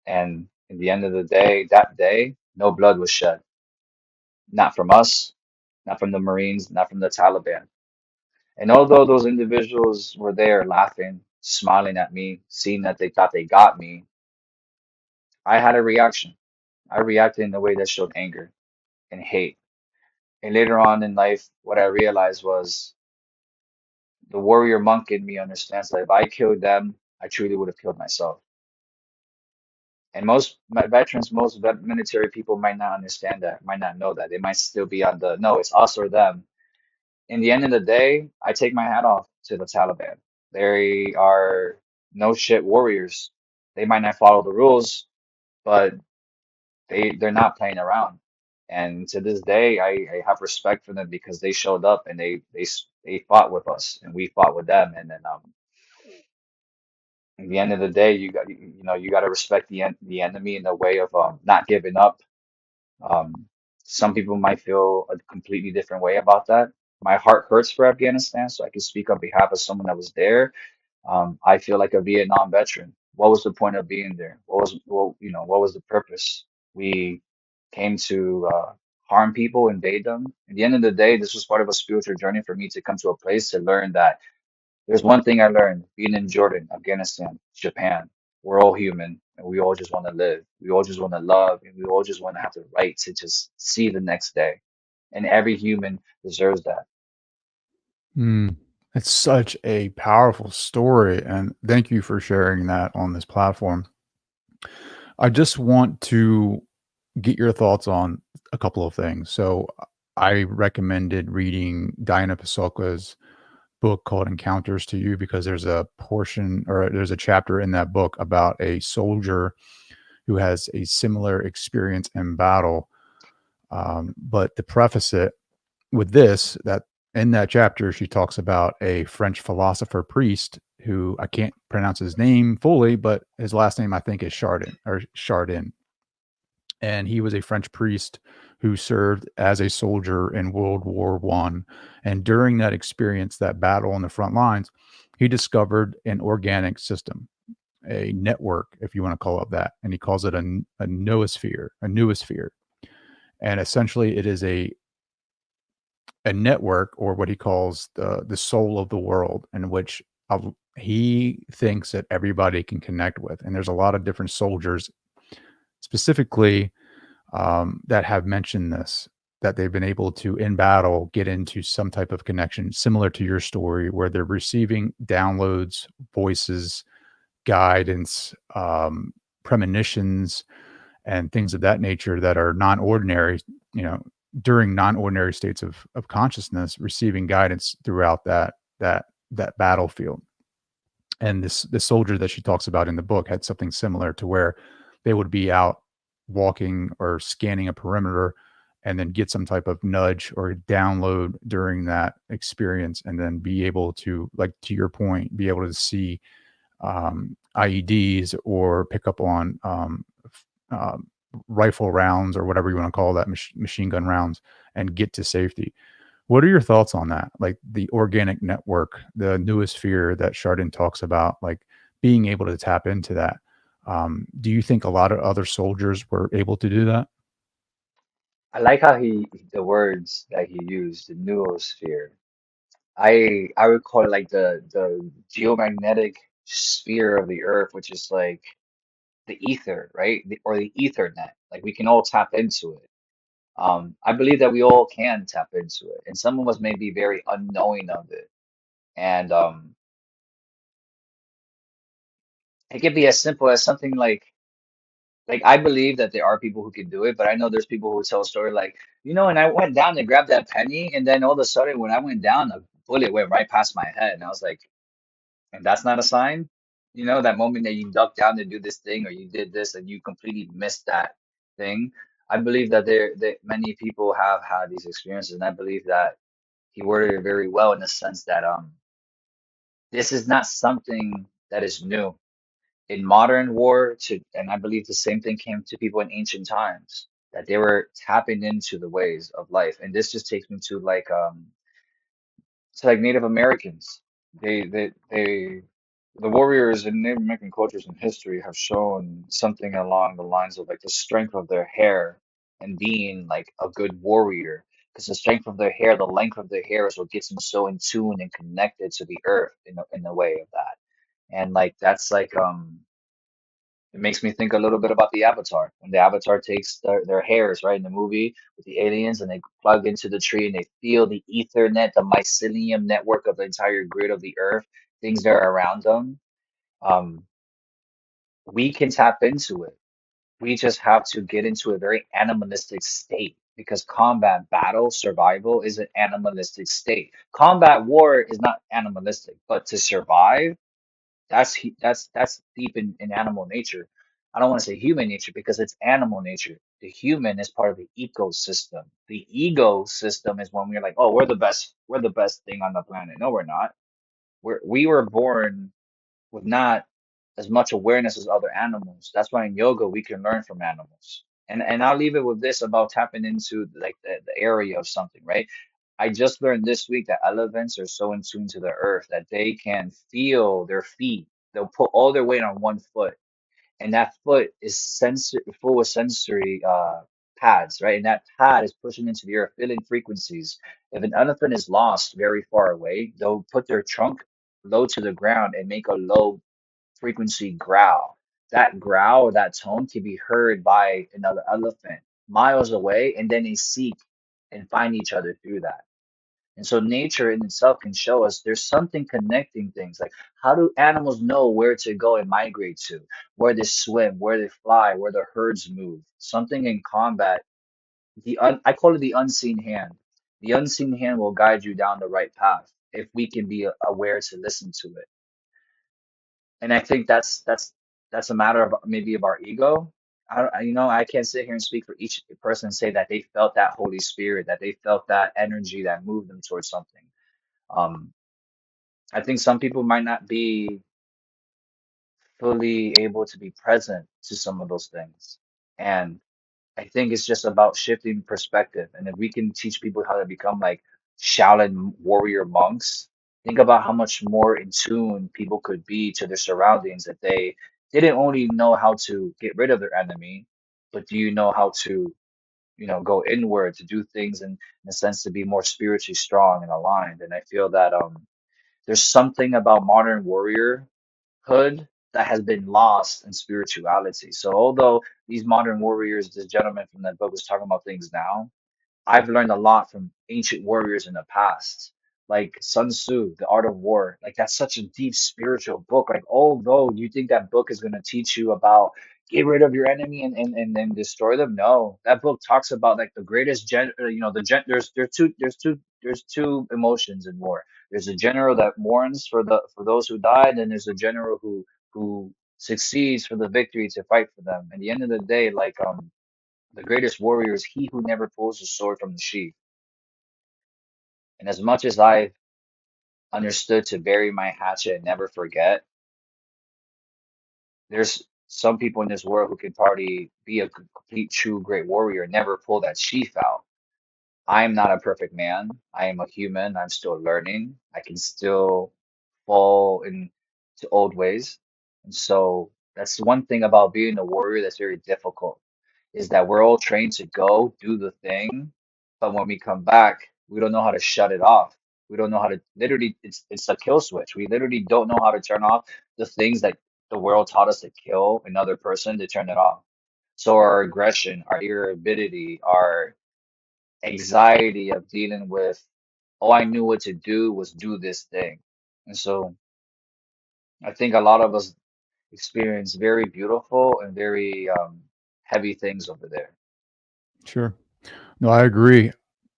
And in the end of the day, that day, no blood was shed. Not from us, not from the Marines, not from the Taliban. And although those individuals were there laughing, smiling at me, seeing that they thought they got me, I had a reaction. I reacted in a way that showed anger and hate. And later on in life, what I realized was the warrior monk in me understands that if I killed them, I truly would have killed myself. And most my veterans, military people might not understand that, might not know that. They might still be on the no, it's us or them. In the end of the day, I take my hat off to the Taliban. They are no shit warriors. They might not follow the rules, but they're not playing around. And to this day, I have respect for them because they showed up and they fought with us and we fought with them. And then at the end of the day, you got to respect the enemy in the way of not giving up. Um, some people might feel a completely different way about that. My heart hurts for Afghanistan, so I can speak on behalf of someone that was there. I feel like a Vietnam veteran. What was the point of being there? What was the purpose? We came to harm people, invade them. At the end of the day, this was part of a spiritual journey for me to come to a place to learn that there's one thing I learned being in Jordan, Afghanistan, Japan. We're all human and we all just want to live. We all just want to love and we all just want to have the right to just see the next day. And every human deserves that. Mm. It's such a powerful story, and thank you for sharing that on this platform. I just want to get your thoughts on a couple of things. So, I recommended reading Diana Pasulka's book called Encounters to You because there's a portion or there's a chapter in that book about a soldier who has a similar experience in battle. But to preface it with this, that in that chapter, she talks about a French philosopher priest who I can't pronounce his name fully, but his last name I think is Chardin or Chardin. And he was a French priest who served as a soldier in World War One. And during that experience, that battle on the front lines, he discovered an organic system, a network, if you want to call it that. And he calls it a noosphere, a noosphere. And essentially, it is a network, or what he calls the soul of the world, in which he thinks that everybody can connect with. And there's a lot of different soldiers, specifically that have mentioned this, that they've been able to in battle get into some type of connection similar to your story, where they're receiving downloads, voices, guidance, premonitions, and things of that nature that are non-ordinary, you know, during non-ordinary states of consciousness, receiving guidance throughout that battlefield. And this soldier that she talks about in the book had something similar, to where they would be out walking or scanning a perimeter and then get some type of nudge or download during that experience, and then be able to, like to your point, be able to see IEDs or pick up on uh, rifle rounds or whatever you want to call that, machine gun rounds, and get to safety. What are your thoughts on that? Like the organic network, the newest sphere that Chardin talks about, like being able to tap into that. Do you think a lot of other soldiers were able to do that? I like how the words that he used, the noosphere. I would call it like the geomagnetic sphere of the earth, which is like the ether, right? Or the ethernet. Like we can all tap into it. I believe that we all can tap into it, and some of us may be very unknowing of it. And it could be as simple as something like I believe that there are people who can do it, but I know there's people who tell a story like, and I went down and grabbed that penny, and then all of a sudden when I went down, a bullet went right past my head, and I was like, and that's not a sign? That moment that you ducked down to do this thing or you did this and you completely missed that thing. I believe that that many people have had these experiences, and I believe that he worded it very well in the sense that this is not something that is new in modern war to, and I believe the same thing came to people in ancient times, that they were tapping into the ways of life. And this just takes me to like Native Americans. They the warriors in Native American cultures and history have shown something along the lines of like the strength of their hair and being like a good warrior. Because the strength of their hair, the length of their hair is what gets them so in tune and connected to the earth in a way of that. And like that's like it makes me think a little bit about the Avatar. When the Avatar takes their hairs, right, in the movie with the aliens and they plug into the tree and they feel the Ethernet, the mycelium network of the entire grid of the earth, things that are around them. Um, we can tap into it. We just have to get into a very animalistic state because combat, battle, survival is an animalistic state. Combat war is not animalistic, but to survive, that's deep in animal nature. I don't want to say human nature because it's animal nature. The human is part of the ecosystem. The ecosystem is when we're like, oh, we're the best thing on the planet. No, we're not. We were born with not as much awareness as other animals. That's why in yoga we can learn from animals. And I'll leave it with this about tapping into like the area of something, right? I just learned this week that elephants are so in tune to the earth that they can feel their feet. They'll put all their weight on one foot, and that foot is full of sensory pads, right? And that pad is pushing into the earth, feeling frequencies. If an elephant is lost very far away, they'll put their trunk low to the ground and make a low frequency growl. That growl or that tone can be heard by another elephant miles away, and then they seek and find each other through that. And so nature in itself can show us there's something connecting things. Like how do animals know where to go and migrate to, where they swim, where they fly, where the herds move? Something in combat, I call it the unseen hand. The unseen hand will guide you down the right path if we can be aware to listen to it. And I think that's a matter of maybe of our ego. I can't sit here and speak for each person and say that they felt that Holy Spirit, that they felt that energy that moved them towards something. Um, I think some people might not be fully able to be present to some of those things. And I think it's just about shifting perspective. And if we can teach people how to become like Shaolin warrior monks, think about how much more in tune people could be to their surroundings if they didn't only know how to get rid of their enemy, but do you know how to, go inward to do things in a sense to be more spiritually strong and aligned. And I feel that there's something about modern warriorhood that has been lost in spirituality. So although these modern warriors, this gentleman from that book was talking about things now, I've learned a lot from ancient warriors in the past, like Sun Tzu, The Art of War. Like that's such a deep spiritual book. Like although you think that book is going to teach you about get rid of your enemy and destroy them, no, that book talks about like the greatest the there's two emotions in war. There's a general that mourns for those who died, and there's a general who succeeds for the victory to fight for them. At the end of the day, like the greatest warrior is he who never pulls the sword from the sheath. And as much as I've understood to bury my hatchet and never forget, there's some people in this world who can probably be a complete, true, great warrior and never pull that sheath out. I am not a perfect man. I am a human. I'm still learning. I can still fall into old ways. And so that's one thing about being a warrior that's very difficult is that we're all trained to go do the thing, but when we come back, we don't know how to shut it off. We don't know how to literally it's a kill switch. We literally don't know how to turn off the things that the world taught us to kill another person to turn it off. So our aggression, our irritability, our anxiety of dealing with all I knew what to do was do this thing. And so I think a lot of us experience very beautiful and very heavy things over there. Sure. No, I agree.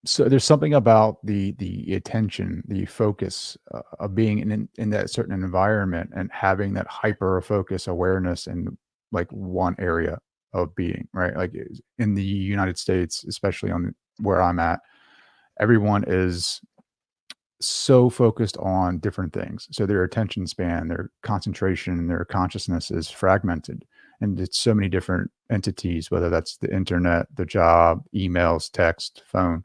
So there's something about the attention, the focus of being in that certain environment and having that hyper focus awareness in like one area of being, right? Like in the United States, especially where I'm at, everyone is so focused on different things. So their attention span, their concentration, their consciousness is fragmented. And it's so many different entities, whether that's the internet, the job, emails, text, phone.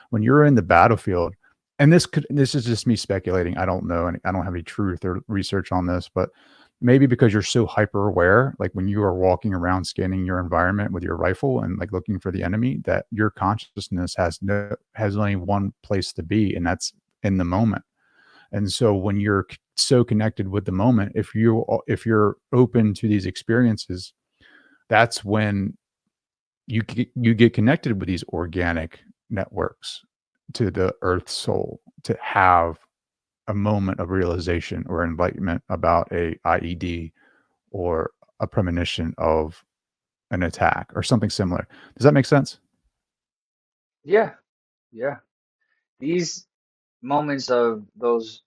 When you're in the battlefield, and this is just me speculating. I don't know, and I don't have any truth or research on this, but maybe because you're so hyper aware, like when you are walking around scanning your environment with your rifle and like looking for the enemy, that your consciousness has only one place to be, and that's in the moment. And so when you're so connected with the moment, if you're open to these experiences, that's when you get connected with these organic networks to the earth soul to have a moment of realization or enlightenment about a IED or a premonition of an attack or something similar. Does that make sense? Yeah, yeah. These moments of those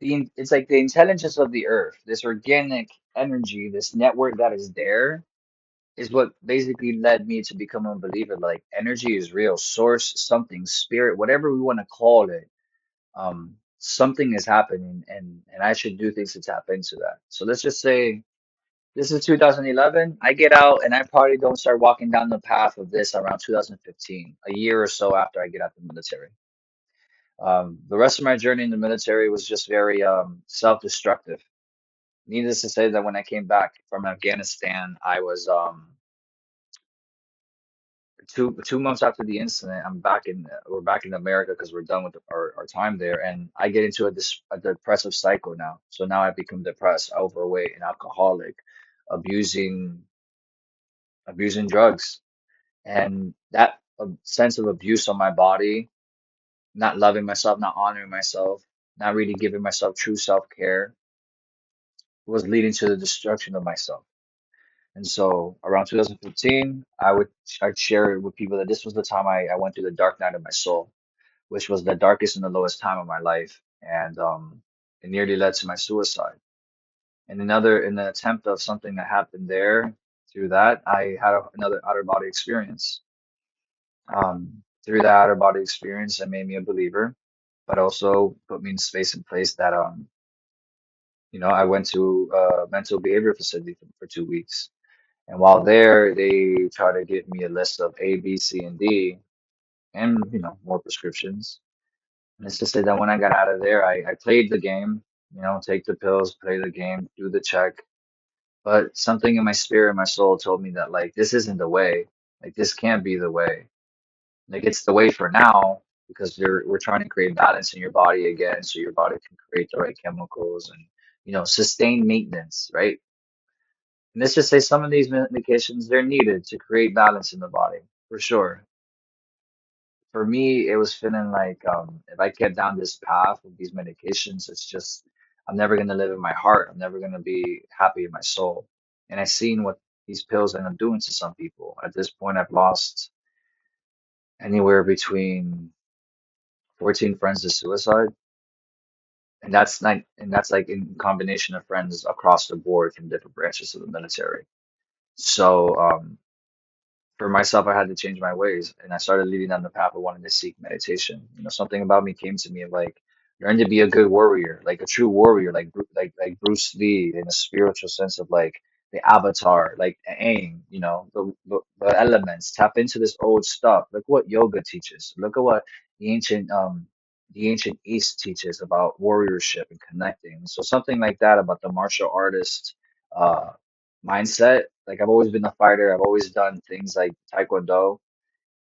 it's like the intelligence of the earth, this organic energy, this network that is there is what basically led me to become a believer. Like energy is real, source, something, spirit, whatever we want to call it. Something is happening, and I should do things to tap into that. So let's just say this is 2011. I get out and I probably don't start walking down the path of this around 2015, a year or so after I get out the military. The rest of my journey in the military was just very self-destructive. Needless to say that when I came back from Afghanistan, I was two months after the incident. We're back in America because we're done with our time there, and I get into a depressive cycle now. So now I become depressed, overweight, and alcoholic, abusing abusing drugs, and that sense of abuse on my body, not loving myself, not honoring myself, not really giving myself true self-care was leading to the destruction of myself. And so around 2015, I'd share it with people that this was the time I went through the dark night of my soul, which was the darkest and the lowest time of my life. And it nearly led to my suicide. And in an attempt of something that happened there, through that, I had another outer body experience. Through that outer body experience, it made me a believer, but also put me in space and place that I went to a mental behavior facility for 2 weeks. And while there, they try to give me a list of A, B, C, and D, and more prescriptions. And it's just that when I got out of there, I played the game, take the pills, play the game, do the check. But something in my spirit, my soul told me that like this isn't the way. Like this can't be the way. Like it's the way for now because we're trying to create balance in your body again, so your body can create the right chemicals and sustain maintenance, right? And let's just say some of these medications, they're needed to create balance in the body, for sure. For me, it was feeling like if I kept down this path with these medications, it's just, I'm never going to live in my heart. I'm never going to be happy in my soul. And I've seen what these pills end up doing to some people. At this point, I've lost anywhere between 14 friends to suicide. And that's like in combination of friends across the board from different branches of the military. So, for myself, I had to change my ways, and I started leading down the path of wanting to seek meditation. Something about me came to me of like learn to be a good warrior, like a true warrior, like Bruce Lee in a spiritual sense of like the avatar, like Aang, the elements. Tap into this old stuff. Look what yoga teaches. Look at what the ancient the ancient East teaches about warriorship and connecting. So something like that about the martial artist. Uh, Mindset. Like I've always been a fighter. I've always done things like Taekwondo,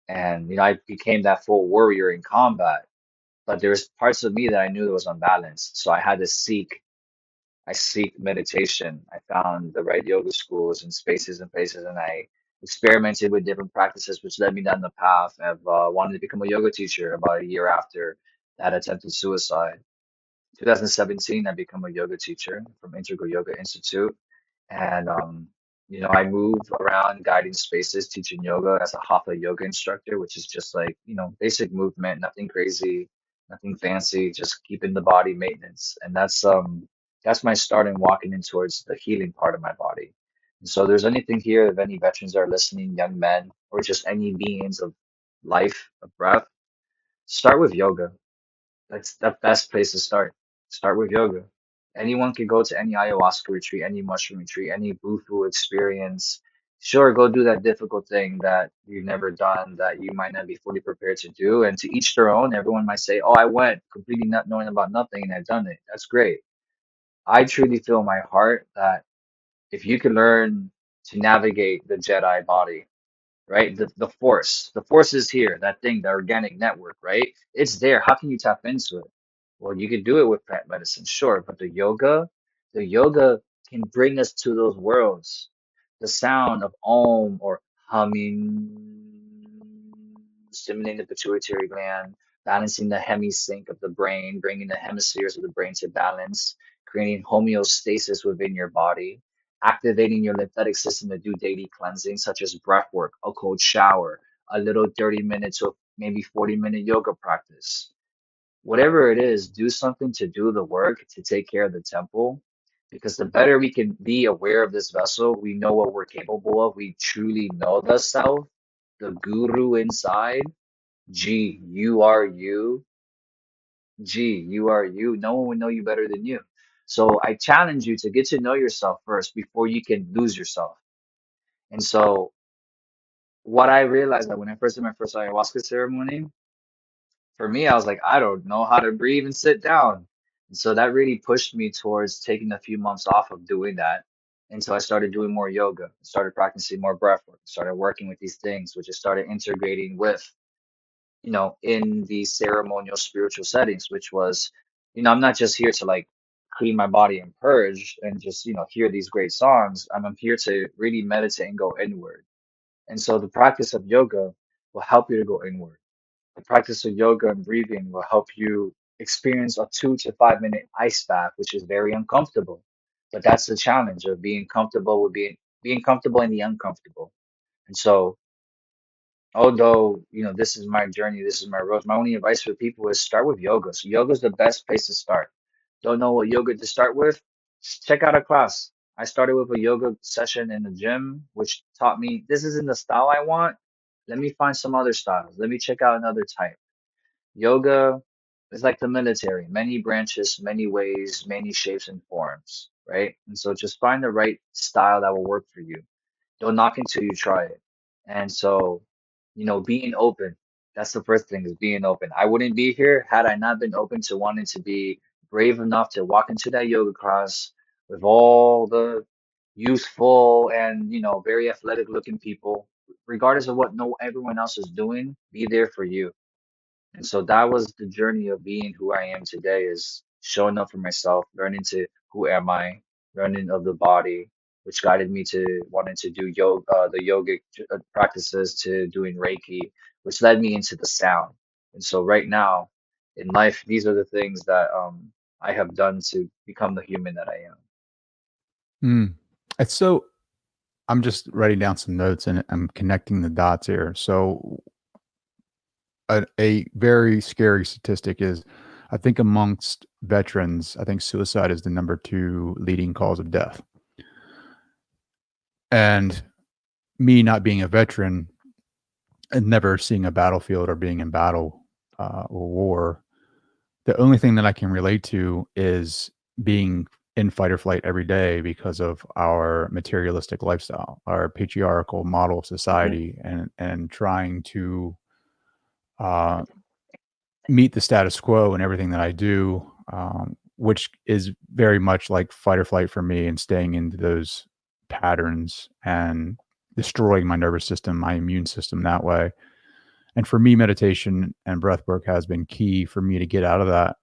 and I became that full warrior in combat. But there's parts of me that I knew that was unbalanced, so I had to seek. I seek meditation. I found the right yoga schools and spaces and places, and I experimented with different practices, which led me down the path of wanting to become a yoga teacher. About a year after that attempted suicide, 2017, I become a yoga teacher from Integral Yoga Institute. And, I move around guiding spaces, teaching yoga as a hatha yoga instructor, which is just like, basic movement, nothing crazy, nothing fancy, just keeping the body maintenance. And that's my start in walking in towards the healing part of my body. And so there's anything here, if any veterans are listening, young men, or just any beings of life, of breath, start with yoga. That's the best place to start. Start with yoga. Anyone can go to any ayahuasca retreat, any mushroom retreat, any Bufu experience Sure, go do that difficult thing that you've never done, that you might not be fully prepared to do. And to each their own, everyone might say, oh, I went completely not knowing about nothing and I've done it. That's great. I truly feel in my heart that if you can learn to navigate the Jedi body, right? The force is here, that thing, the organic network, right? It's there. How can you tap into it? Well, you can do it with plant medicine, sure, but the yoga can bring us to those worlds. The sound of om or humming, stimulating the pituitary gland, balancing the hemisync of the brain, bringing the hemispheres of the brain to balance, creating homeostasis within your body, activating your lymphatic system to do daily cleansing, such as breath work, a cold shower, a little 30 minutes to maybe 40-minute yoga practice. Whatever it is, do something to do the work to take care of the temple. Because the better we can be aware of this vessel, we know what we're capable of. We truly know the self, the guru inside. G, you are you. G, you are you. No one will know you better than you. So I challenge you to get to know yourself first before you can lose yourself. And so what I realized that when I first did my first ayahuasca ceremony, for me, I was like, I don't know how to breathe and sit down. And so that really pushed me towards taking a few months off of doing that until I started doing more yoga, started practicing more breath work, started working with these things, which I started integrating with, in these ceremonial spiritual settings, which was, I'm not just here to like clean my body and purge and just, hear these great songs. I'm here to really meditate and go inward. And so the practice of yoga will help you to go inward. The practice of yoga and breathing will help you experience a 2 to 5 minute ice bath, which is very uncomfortable. But that's the challenge of being comfortable with being comfortable in the uncomfortable. And so, although, this is my journey, this is my road, my only advice for people is start with yoga. So yoga is the best place to start. Don't know what yoga to start with? Check out a class. I started with a yoga session in the gym, which taught me this isn't the style I want. Let me find some other styles. Let me check out another type. Yoga is like the military, many branches, many ways, many shapes and forms, right? And so just find the right style that will work for you. Don't knock until you try it. And so, being open, that's the first thing is being open. I wouldn't be here had I not been open to wanting to be brave enough to walk into that yoga class with all the youthful and, very athletic looking people. Regardless of what no everyone else is doing, be there for you. And so that was the journey of being who I am today is showing up for myself, learning to who am I, learning of the body, which guided me to wanting to do yoga, the yogic practices to doing Reiki, which led me into the sound. And so right now in life, these are the things that I have done to become the human that I am. Mm. It's so I'm just writing down some notes and I'm connecting the dots here. So a very scary statistic is I think amongst veterans, I think suicide is the number 2 leading cause of death. And me not being a veteran and never seeing a battlefield or being in battle or war, the only thing that I can relate to is being in fight or flight every day because of our materialistic lifestyle, our patriarchal model of Hmm. society, and trying to uh, meet the status quo in everything that I do, which is very much like fight or flight for me, and staying into those patterns and destroying my nervous system, my immune system that way. And for me, meditation and breath work has been key for me to get out of that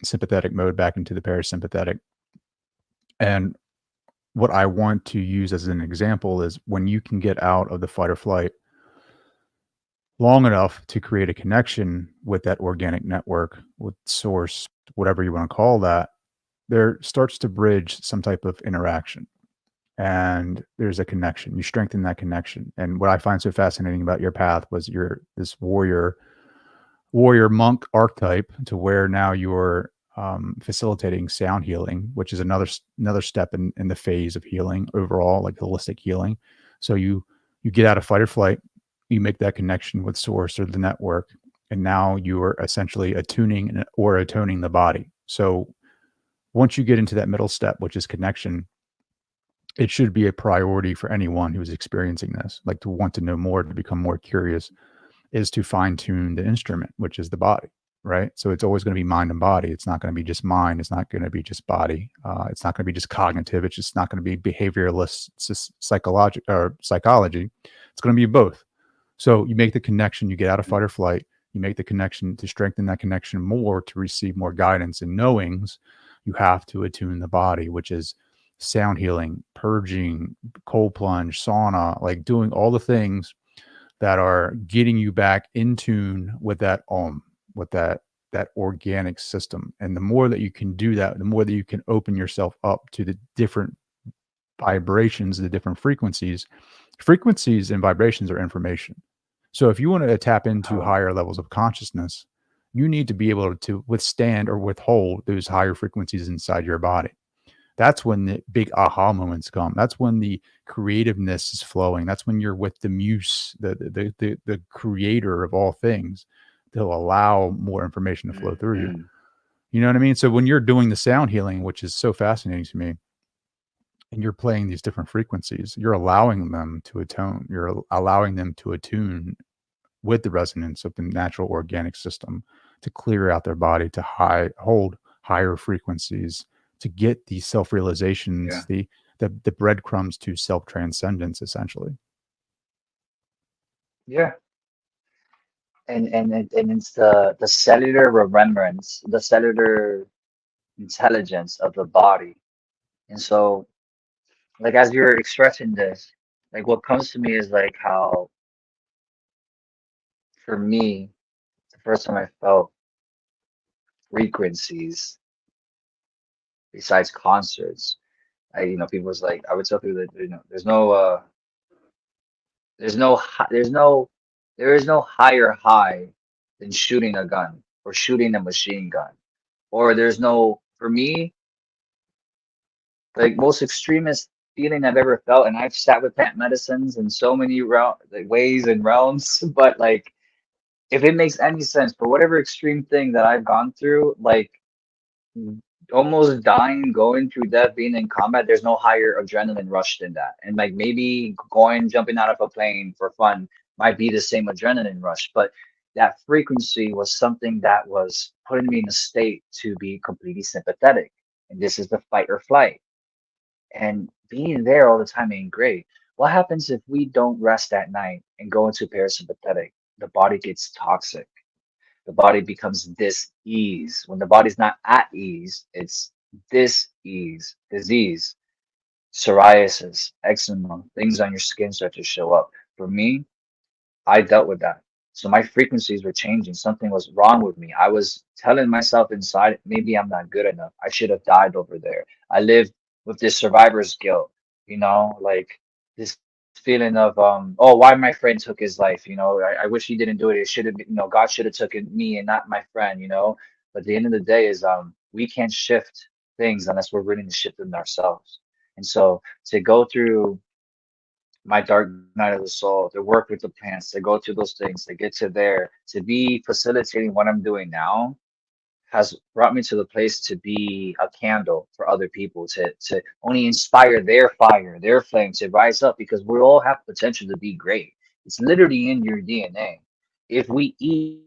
sympathetic mode back into the parasympathetic. And what I want to use as an example is when you can get out of the fight or flight long enough to create a connection with that organic network, with source, whatever you want to call that, there starts to bridge some type of interaction. And there's a connection. You strengthen that connection. And what I find so fascinating about your path was you're this warrior monk archetype to where now you're facilitating sound healing, which is another step in the phase of healing overall, like holistic healing. So you get out of fight or flight, you make that connection with source or the network, and now you are essentially attuning or atoning the body. So once you get into that middle step, which is connection, it should be a priority for anyone who's experiencing this, like to want to know more, to become more curious, is to fine tune the instrument, which is the body, right? So it's always going to be mind and body. It's not going to be just mind. It's not going to be just body. It's not going to be just cognitive. It's just not going to be behavioralist psychology or psychology. It's going to be both. So you make the connection, you get out of fight or flight, you make the connection to strengthen that connection more to receive more guidance and knowings. You have to attune the body, which is sound healing, purging, cold plunge, sauna, like doing all the things that are getting you back in tune with that with that organic system. And the more that you can do that, the more that you can open yourself up to the different vibrations, the different frequencies. Frequencies and vibrations are information. So if you want to tap into Oh, higher levels of consciousness, you need to be able to withstand or withhold those higher frequencies inside your body. That's when the big aha moments come. That's when the creativeness is flowing. That's when you're with the muse, the creator of all things. They'll allow more information to flow through you. mhm. You know what I mean? So when you're doing the sound healing, which is so fascinating to me, and you're playing these different frequencies, you're allowing them to atone. You're allowing them to attune with the resonance of the natural organic system to clear out their body, to hold higher frequencies, to get these self realizations, Yeah, the breadcrumbs to self transcendence, essentially. yeah. And it's the cellular remembrance, the cellular intelligence of the body. And so, like as you're expressing this, like what comes to me is like how, for me, the first time I felt frequencies besides concerts, people was like, I would tell people that, there's no, there's no, there is no higher high than shooting a gun or shooting a machine gun. Or there's no, for me, like most extremist feeling I've ever felt, and I've sat with plant medicines in so many like ways and realms, but like if it makes any sense, for whatever extreme thing that I've gone through, like almost dying, going through death, being in combat, there's no higher adrenaline rush than that. And like maybe going, jumping out of a plane for fun might be the same adrenaline rush, but that frequency was something that was putting me in a state to be completely sympathetic. And this is the fight or flight. And being there all the time ain't great. What happens if we don't rest at night and go into parasympathetic? The body gets toxic. The body becomes dis-ease. When the body's not at ease, it's dis-ease, disease, psoriasis, eczema, things on your skin start to show up. For me, I dealt with that. So my frequencies were changing. Something was wrong with me. I was telling myself inside, maybe I'm not good enough. I should have died over there. I lived with this survivor's guilt, like this feeling of oh, why my friend took his life, I wish he didn't do it. It should have been, God should have taken me and not my friend. But at the end of the day is we can't shift things unless we're willing to shift them ourselves. And so to go through my dark night of the soul, to work with the plants, to go through those things, to get to there, to be facilitating what I'm doing now has brought me to the place to be a candle for other people, to only inspire their fire, their flame to rise up because we all have potential to be great. It's literally in your DNA. If we eat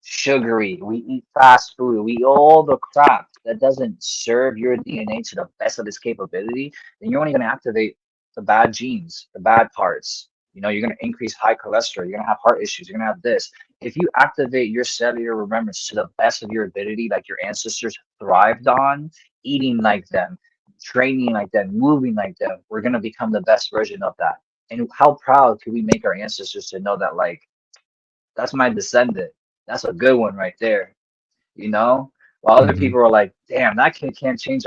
sugary, we eat fast food, we eat all the crap that doesn't serve your DNA to the best of its capability, then you're only going to activate the bad genes, the bad parts. You're going to increase high cholesterol. You're going to have heart issues. You're going to have this. If you activate your cellular remembrance to the best of your ability, like your ancestors thrived on, eating like them, training like them, moving like them, we're going to become the best version of that. And how proud could we make our ancestors to know that, like, that's my descendant. That's a good one right there, you know? While other Hmm. people are like, damn, that kid can't change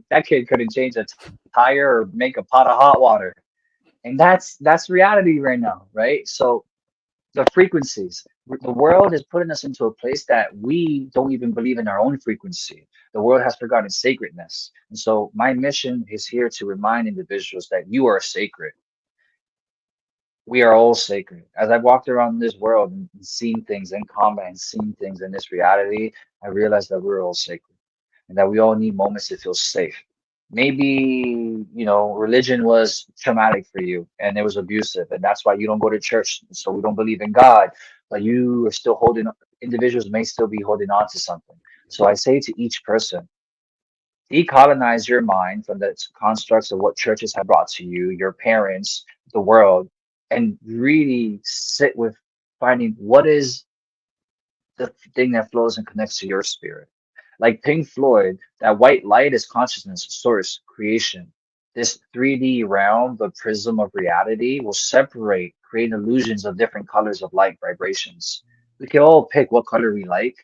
that kid couldn't change a tire or make a pot of hot water. And that's reality right now, right? So the frequencies, the world is putting us into a place that we don't even believe in our own frequency. The world has forgotten sacredness. And so my mission is here to remind individuals that you are sacred. We are all sacred. As I've walked around this world and seen things in combat and seen things in this reality, I realized that we're all sacred and that we all need moments to feel safe. Maybe, religion was traumatic for you and it was abusive, and that's why you don't go to church. So we don't believe in God, but you are still individuals may still be holding on to something. So I say to each person, decolonize your mind from the constructs of what churches have brought to you, your parents, the world, and really sit with finding what is the thing that flows and connects to your spirit. Like Pink Floyd, that white light is consciousness, source, creation. This 3D realm, the prism of reality, will separate, create illusions of different colors of light vibrations. We can all pick what color we like,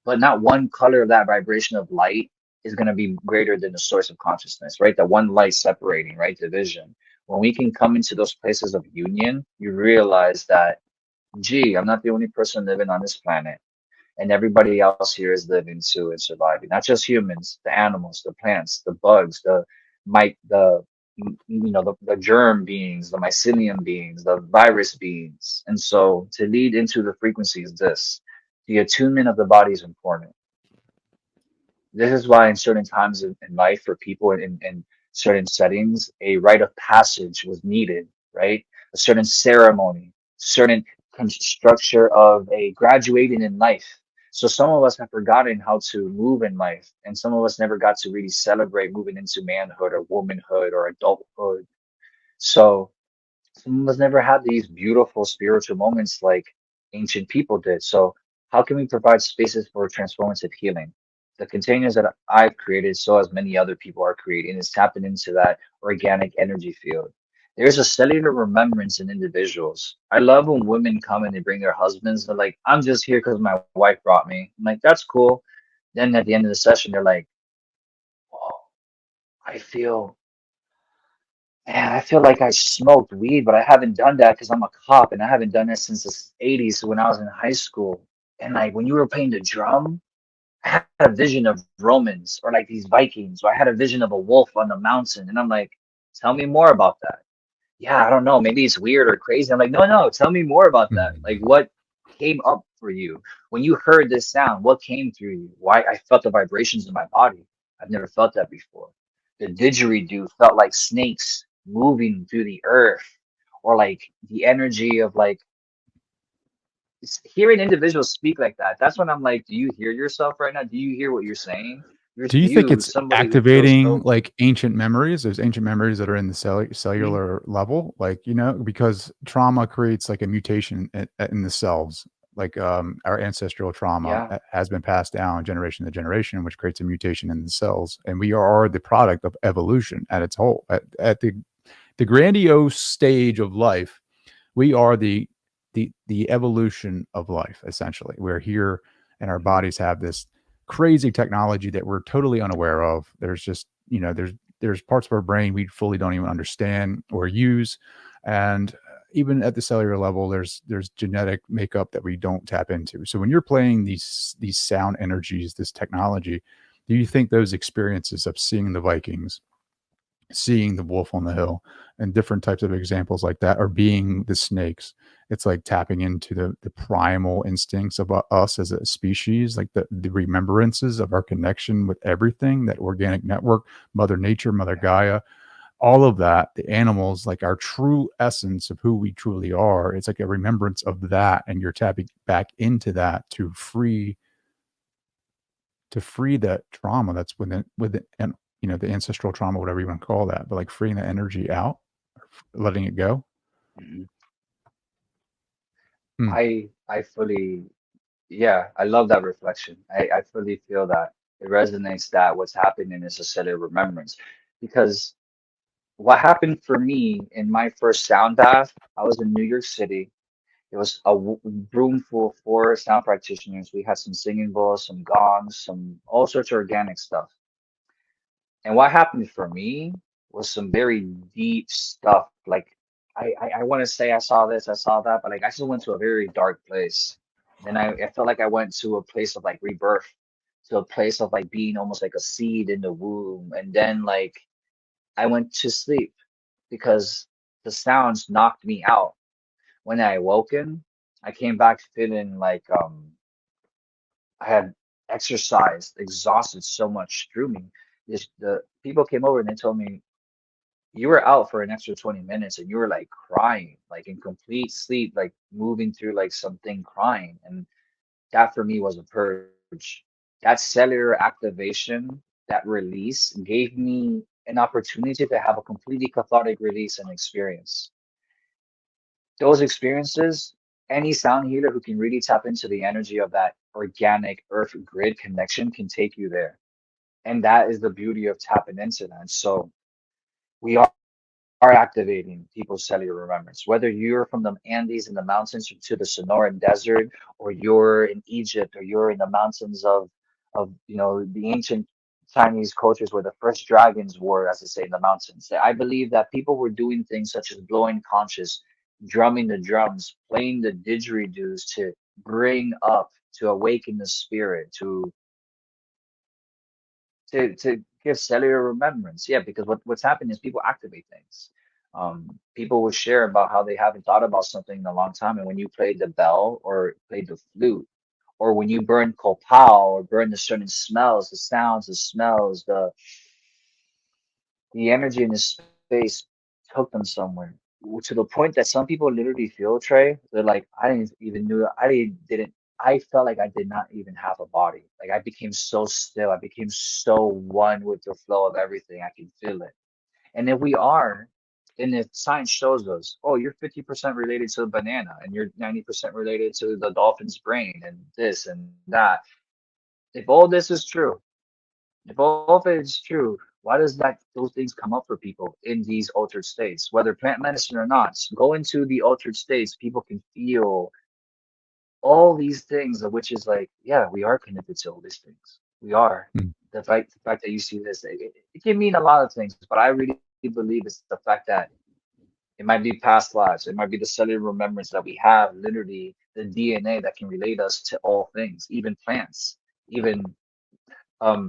but not one color of that vibration of light is going to be greater than the source of consciousness, right? The one light separating, right? Division. When we can come into those places of union, you realize that, gee, I'm not the only person living on this planet, and everybody else here is living too and surviving. Not just humans, the animals, the plants, the bugs, the germ beings, the mycelium beings, the virus beings. And so to lead into the frequency is this: the attunement of the body is important. This is why in certain times in life for people in certain settings, a rite of passage was needed, right? A certain ceremony, certain structure of a graduating in life. So some of us have forgotten how to move in life, and some of us never got to really celebrate moving into manhood or womanhood or adulthood. So some of us never had these beautiful spiritual moments like ancient people did. So, how can we provide spaces for transformative healing? The containers that I've created, so as many other people are creating, is tapping into that organic energy field. There's a cellular remembrance in individuals. I love when women come and they bring their husbands. They're like, I'm just here because my wife brought me. I'm like, that's cool. Then at the end of the session, they're like, oh, I feel Man, I feel like I smoked weed, but I haven't done that because I'm a cop and I haven't done that since the 80s, so when I was in high school. And like when you were playing the drum, I had a vision of Romans or like these Vikings, or I had a vision of a wolf on the mountain. And I'm like, tell me more about that. Yeah, I don't know. Maybe it's weird or crazy. I'm like, no, no, tell me more about that. Like, Mhm. what came up for you when you heard this sound? What came through you? Why I felt the vibrations in my body. I've never felt that before. The didgeridoo felt like snakes moving through the earth, or like the energy of like hearing individuals speak like that. That's when I'm like, do you hear yourself right now? Do you hear what you're saying? Do you think it's Somebody who feels activating so. like ancient memories? There's ancient memories that are in the Mhm, cellular level, like, because trauma creates like a mutation in the cells. Like our ancestral trauma yeah. has been passed down generation to generation, which creates a mutation in the cells. And we are the product of evolution at its whole. At the grandiose stage of life, we are the evolution of life. Essentially, we're here, and our Mhm, bodies have this crazy technology that we're totally unaware of. There's just there's parts of our brain we fully don't even understand or use, and even at the cellular level, there's genetic makeup that we don't tap into. So when you're playing these sound energies, this technology, do you think those experiences of seeing the Vikings, seeing the wolf on the hill, and different types of examples like that, or being the snakes, it's like tapping into the primal instincts of us as a species, like the remembrances of our connection with everything, that organic network, mother nature, mother yeah. Gaia, all of that, the animals, like our true essence of who we truly are. It's like a remembrance of that, and you're tapping back into that to free that trauma that's within, and the ancestral trauma, whatever you want to call that, but like freeing the energy out, letting it go. Mhm. Mm. I fully, yeah, I love that reflection. I fully feel that it resonates that what's happening is a cellular remembrance. Because what happened for me in my first sound bath, I was in New York City. It was a room full of four sound practitioners. We had some singing bowls, some gongs, some all sorts of organic stuff. And what happened for me was some very deep stuff. Like I want to say I saw this, I saw that, but like I just went to a very dark place. Then I felt like I went to a place of like rebirth, to a place of like being almost like a seed in the womb. And then like I went to sleep because the sounds knocked me out. When I awoken, I came back feeling like I had exercised, exhausted so much through me. people came over and they told me, you were out for an extra 20 minutes and you were like crying, like in complete sleep, like moving through like something crying. And that for me was a purge. That cellular activation, that release gave me an opportunity to have a completely cathartic release and experience. Those experiences, any sound healer who can really tap into the energy of that organic earth grid connection can take you there. And that is the beauty of tapping into that. So we are activating people's cellular remembrance. Whether you're from the Andes in the mountains to the Sonoran Desert, or you're in Egypt, or you're in the mountains of the ancient Chinese cultures where the first dragons were, as they say, in the mountains. I believe that people were doing things such as blowing conches, drumming the drums, playing the didgeridoos to bring up, to awaken the spirit, to give cellular remembrance. Yeah, because what's happening is people activate things. People will share about how they haven't thought about something in a long time, and when you play the bell or play the flute, or when you burn copal or burn the certain smells, the sounds, the smells, the energy in the space took them somewhere. To the point that some people literally feel, Trey, they're like, I didn't even knew, didn't, I felt like I did not even have a body. Like I became so still. I became so one with the flow of everything. I can feel it. And if we are, and if science shows us, oh, you're 50% related to a banana and you're 90% related to the dolphin's brain and this and that. If all this is true, if all of it is true, why does that those things come up for people in these altered states, whether plant medicine or not? Go into the altered states, people can feel all these things, of which is like, yeah, we are connected to all these things. We are. Mm. The fact that you see this, it can mean a lot of things, but I really believe it's the fact that it might be past lives, it might be the cellular remembrance that we have, literally the DNA that can relate us to all things, even plants, even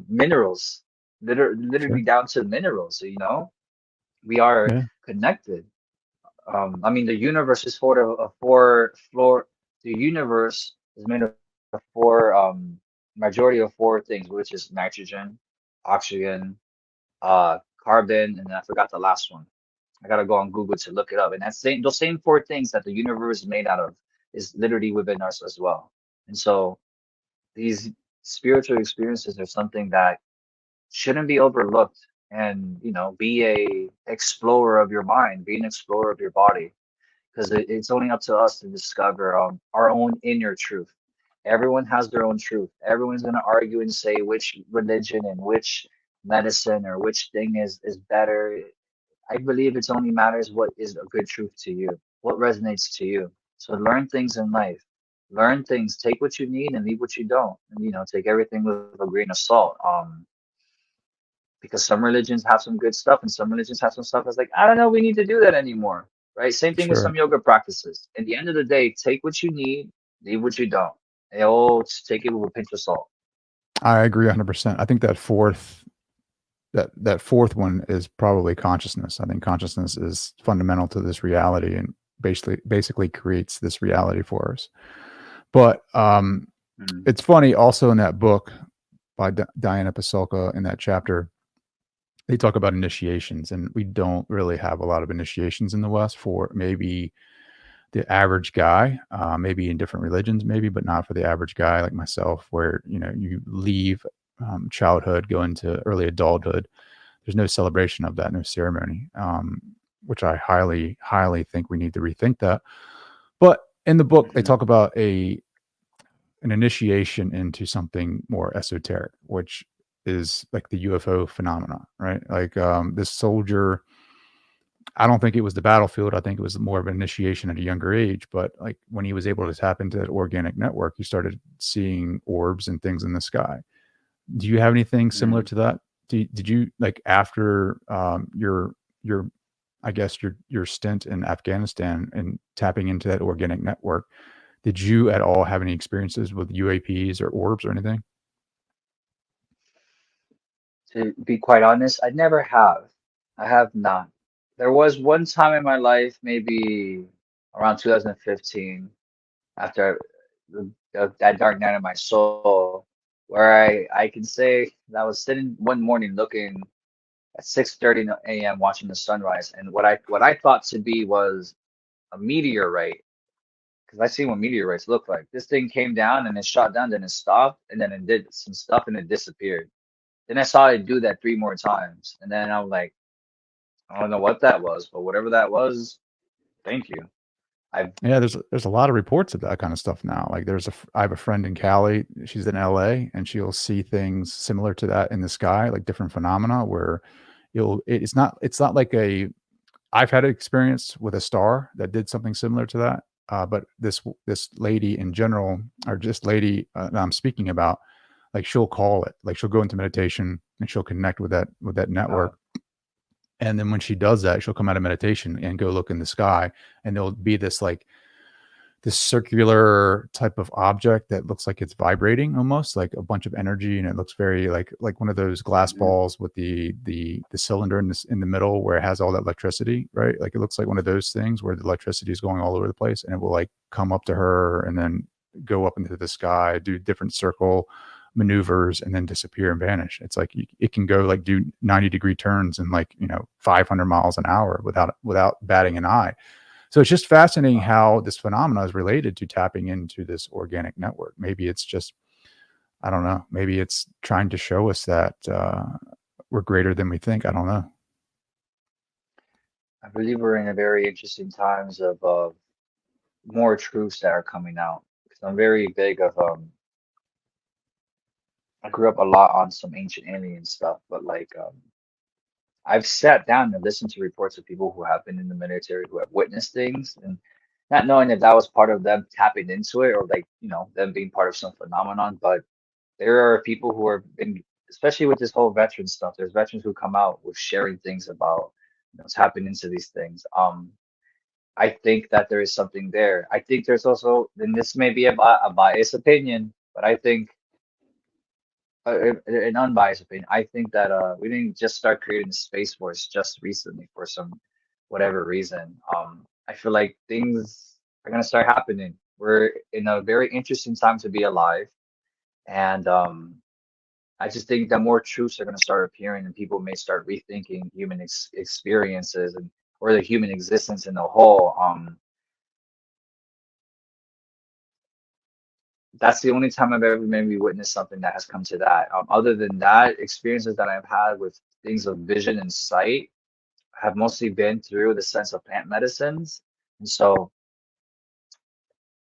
minerals, literally Sure. down to minerals. So, we are Yeah. connected. I mean, the universe is full of four floor. The universe is made of four, majority of four things, which is nitrogen, oxygen, carbon, and I forgot the last one. I gotta go on Google to look it up. And those same four things that the universe is made out of is literally within us as well. And so these spiritual experiences are something that shouldn't be overlooked. And be a explorer of your mind, be an explorer of your body, because it's only up to us to discover our own inner truth. Everyone has their own truth. Everyone's going to argue and say which religion and which medicine or which thing is better. I believe it only matters what is a good truth to you, what resonates to you. So learn things in life. Learn things. Take what you need and leave what you don't. And take everything with a grain of salt. Because some religions have some good stuff and some religions have some stuff that's like, I don't know, we need to do that anymore. Right? Same thing with Sure. some yoga practices. At the end of the day, take what you need, leave what you don't. And just take it with a pinch of salt. I agree 100%. I think that fourth one is probably consciousness. I think consciousness is fundamental to this reality and basically creates this reality for us. But Mm, it's funny also in that book by Diana Pasulka in that chapter, they talk about initiations, and we don't really have a lot of initiations in the West for maybe the average guy, maybe in different religions, maybe, but not for the average guy like myself, where you leave childhood, go into early adulthood. There's no celebration of that, no ceremony, which I highly, highly think we need to rethink that. But in the book, they mhm, talk about an initiation into something more esoteric, which is like the UFO phenomena, right? Like this soldier, I don't think it was the battlefield. I think it was more of an initiation at a younger age. But like when he was able to tap into that organic network, he started seeing orbs and things in the sky. Do you have anything similar mm. to that? Did you like after your I guess your stint in Afghanistan and tapping into that organic network? Did you at all have any experiences with UAPs or orbs or anything? To be quite honest, I never have. I have not. There was one time in my life, maybe around 2015, after that dark night of my soul, where I can say that I was sitting one morning looking at 6:30 a.m. watching the sunrise, and what I thought to be was a meteorite, because I see what meteorites look like. This thing came down and it shot down, then it stopped, and then it did some stuff and it disappeared. Then I saw it do that three more times, and then I'm like, I don't know what that was, but whatever that was, thank you. I've Yeah, there's a lot of reports of that kind of stuff now. Like I have a friend in Cali, she's in LA, and she'll see things similar to that in the sky, like different phenomena where it's not like a I've had an experience with a star that did something similar to that. But this lady in general, or just lady that I'm speaking about, like she'll call it, like she'll go into meditation and she'll connect with that uh, network. And then when she does that, she'll come out of meditation and go look in the sky, and there'll be this circular type of object that looks like it's vibrating almost like a bunch of energy, and it looks very like one of those glass mhm, balls with the cylinder in the middle where it has all that electricity, right? Like it looks like one of those things where the electricity is going all over the place, and it will like come up to her and then go up into the sky, do different circle maneuvers, and then disappear and vanish. It's like it can go like do 90-degree turns in like 500 miles an hour without batting an eye. So it's just fascinating uh, how this phenomena is related to tapping into this organic network. Maybe it's just, I don't know, maybe it's trying to show us that we're greater than we think. I don't know. I believe we're in a very interesting times of more truths that are coming out. Because I'm very big of I grew up a lot on some ancient alien stuff, but like I've sat down and listened to reports of people who have been in the military who have witnessed things, and not knowing if that was part of them tapping into it or like, them being part of some phenomenon. But there are people who are been, especially with this whole veteran stuff, there's veterans who come out with sharing things about tapping into these things. I think that there is something there. I think there's also, and this may be a biased opinion, but I think an unbiased opinion. I think that we didn't just start creating the Space Force just recently for some whatever reason. I feel like things are gonna start happening. We're in a very interesting time to be alive, and I just think that more truths are gonna start appearing, and people may start rethinking human experiences and or the human existence in the whole. That's the only time I've ever maybe witnessed something that has come to that. Other than that, experiences that I've had with things of vision and sight have mostly been through the sense of plant medicines. And so,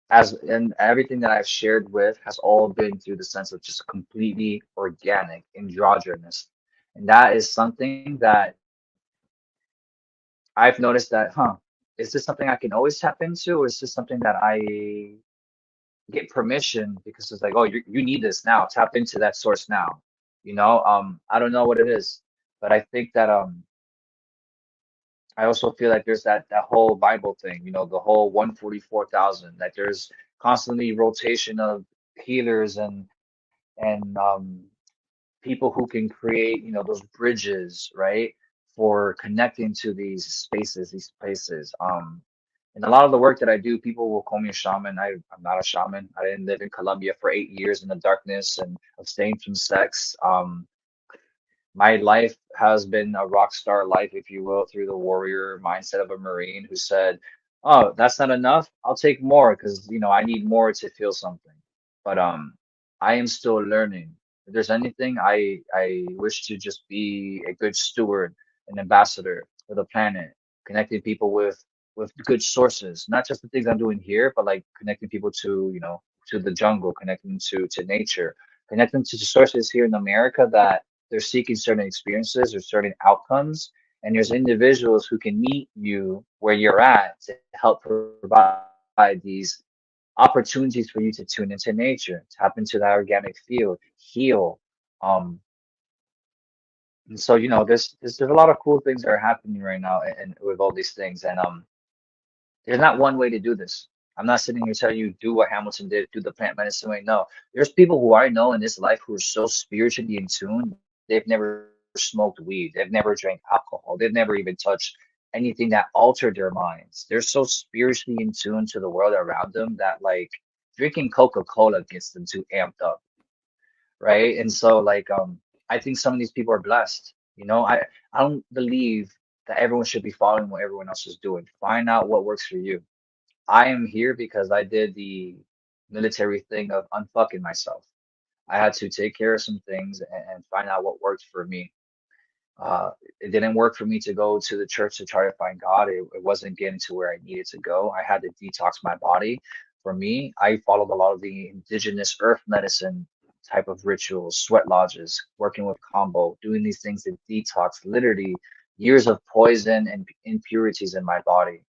as and everything that I've shared with has all been through the sense of just completely organic, androgynous. And that is something that I've noticed that, is this something I can always tap into, or is this something that I get permission because it's like, oh, you need this now. Tap into that source now. I don't know what it is, but I think that I also feel like there's that whole Bible thing, the whole 144,000, that there's constantly rotation of healers and people who can create, those bridges, right, for connecting to these spaces, these places. And a lot of the work that I do, people will call me a shaman. I'm not a shaman. I didn't live in Colombia for 8 years in the darkness and abstain from sex. My life has been a rock star life, if you will, through the warrior mindset of a Marine who said, "Oh, that's not enough. I'll take more because I need more to feel something." But I am still learning. If there's anything, I wish to just be a good steward, an ambassador for the planet, connecting people with good sources, not just the things I'm doing here, but like connecting people to the jungle, connecting to nature, connecting to sources here in America that they're seeking certain experiences or certain outcomes. And there's individuals who can meet you where you're at to help provide these opportunities for you to tune into nature, tap into that organic field, heal. Um, and so, there's a lot of cool things that are happening right now and with all these things. And there's not one way to do this. I'm not sitting here telling you do what Hamilton did, do the plant medicine way. No, there's people who I know in this life who are so spiritually in tune. They've never smoked weed. They've never drank alcohol. They've never even touched anything that altered their minds. They're so spiritually in tune to the world around them that like drinking Coca-Cola gets them too amped up, right? And so like I think some of these people are blessed. I don't believe that everyone should be following what everyone else is doing. Find out what works for you. I am here because I did the military thing of unfucking myself. I had to take care of some things and find out what worked for me. It didn't work for me to go to the church to try to find God. It wasn't getting to where I needed to go. I had to detox my body. For me, I followed a lot of the indigenous earth medicine type of rituals, sweat lodges, working with combo, doing these things to detox literally years of poison and impurities in my body.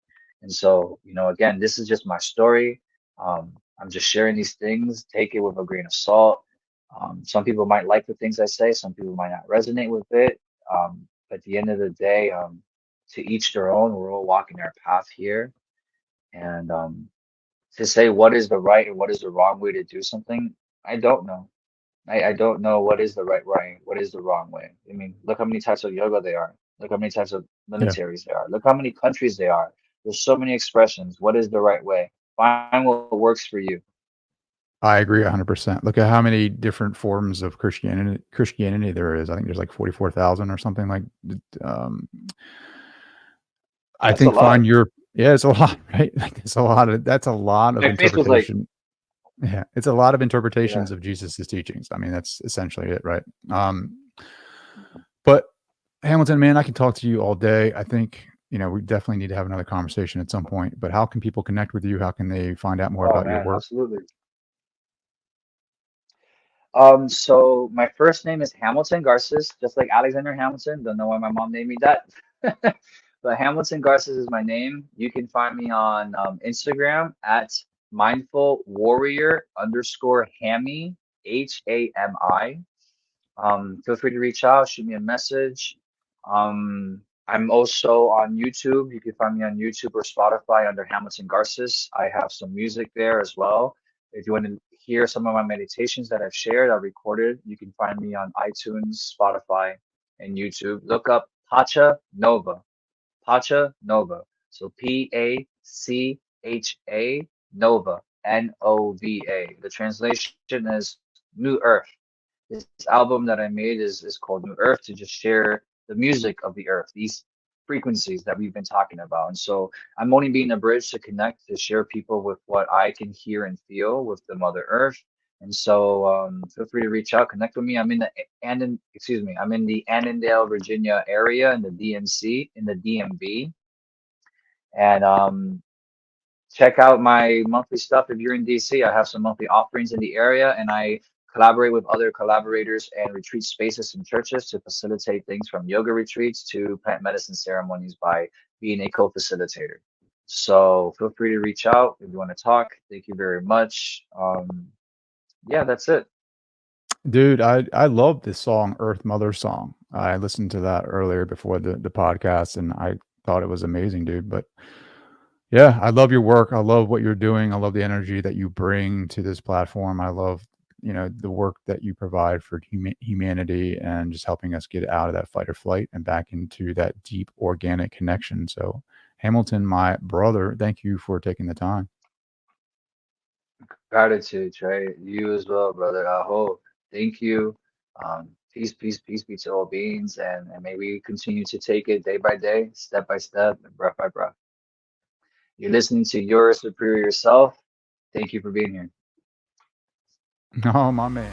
And so, again, this is just my story. I'm just sharing these things. Take it with a grain of salt. Some people might like the things I say, some people might not resonate with it. At the end of the day, to each their own. We're all walking our path here, and to say what is the right and what is the wrong way to do something, I don't know. I don't know what is the right way, what is the wrong way. I mean, look how many types of yoga there are. Look how many types of Yeah, militaries there are. Look how many countries there are. There's so many expressions. What is the right way? Find what works for you. I agree 100%. Look at how many different forms of Christianity there is. I think there's like 44,000 or something like. Um, I That's a think lot. find your yeah, it's a lot, right? Like it's a lot of that's a lot of My face was like, interpretation. Yeah, it's a lot of yeah. interpretations of Jesus's teachings. I mean, that's essentially it, right? But Hamilton, man, I can talk to you all day. I think, we definitely need to have another conversation at some point. But how can people connect with you? How can they find out more Oh about your man, work? absolutely. So my first name is Hamilton Garces, just like Alexander Hamilton. Don't know why my mom named me that. But Hamilton Garces is my name. You can find me on Instagram at mindful warrior underscore Hammy, HAMI. Feel free to reach out, shoot me a message. I'm also on YouTube. You can find me on YouTube or Spotify under Hamilton Garces. I have some music there as well. If you want to hear some of my meditations that I've shared, I've recorded, you can find me on iTunes, Spotify, and YouTube. Look up Pacha Nova. Pacha Nova. So Pacha Nova, Nova. The translation is New Earth. This album that I made is called New Earth to just share the music of the earth, these frequencies that we've been talking about. And so I'm only being a bridge to connect, to share people with what I can hear and feel with the Mother Earth. And so feel free to reach out, connect with me. I'm in the Annandale, Virginia area in the DMC, in the DMV. And check out my monthly stuff if you're in DC. I have some monthly offerings in the area, and I collaborate with other collaborators and retreat spaces and churches to facilitate things from yoga retreats to plant medicine ceremonies by being a co-facilitator. So feel free to reach out if you want to talk. Thank you very much. Yeah, that's it. Dude, I love this song, Earth Mother Song. I listened to that earlier before the podcast, and I thought it was amazing, dude. But yeah, I love your work. I love what you're doing. I love the energy that you bring to this platform. I love, the work that you provide for humanity and just helping us get out of that fight or flight and back into that deep organic connection. So, Hamilton, my brother, thank you for taking the time. Gratitude, Trey. You as well, brother. Aho. Thank you. Peace, peace, peace be to all beings, and may we continue to take it day by day, step by step, and breath by breath. You're listening to your superior self. Thank you for being here. Oh, my man.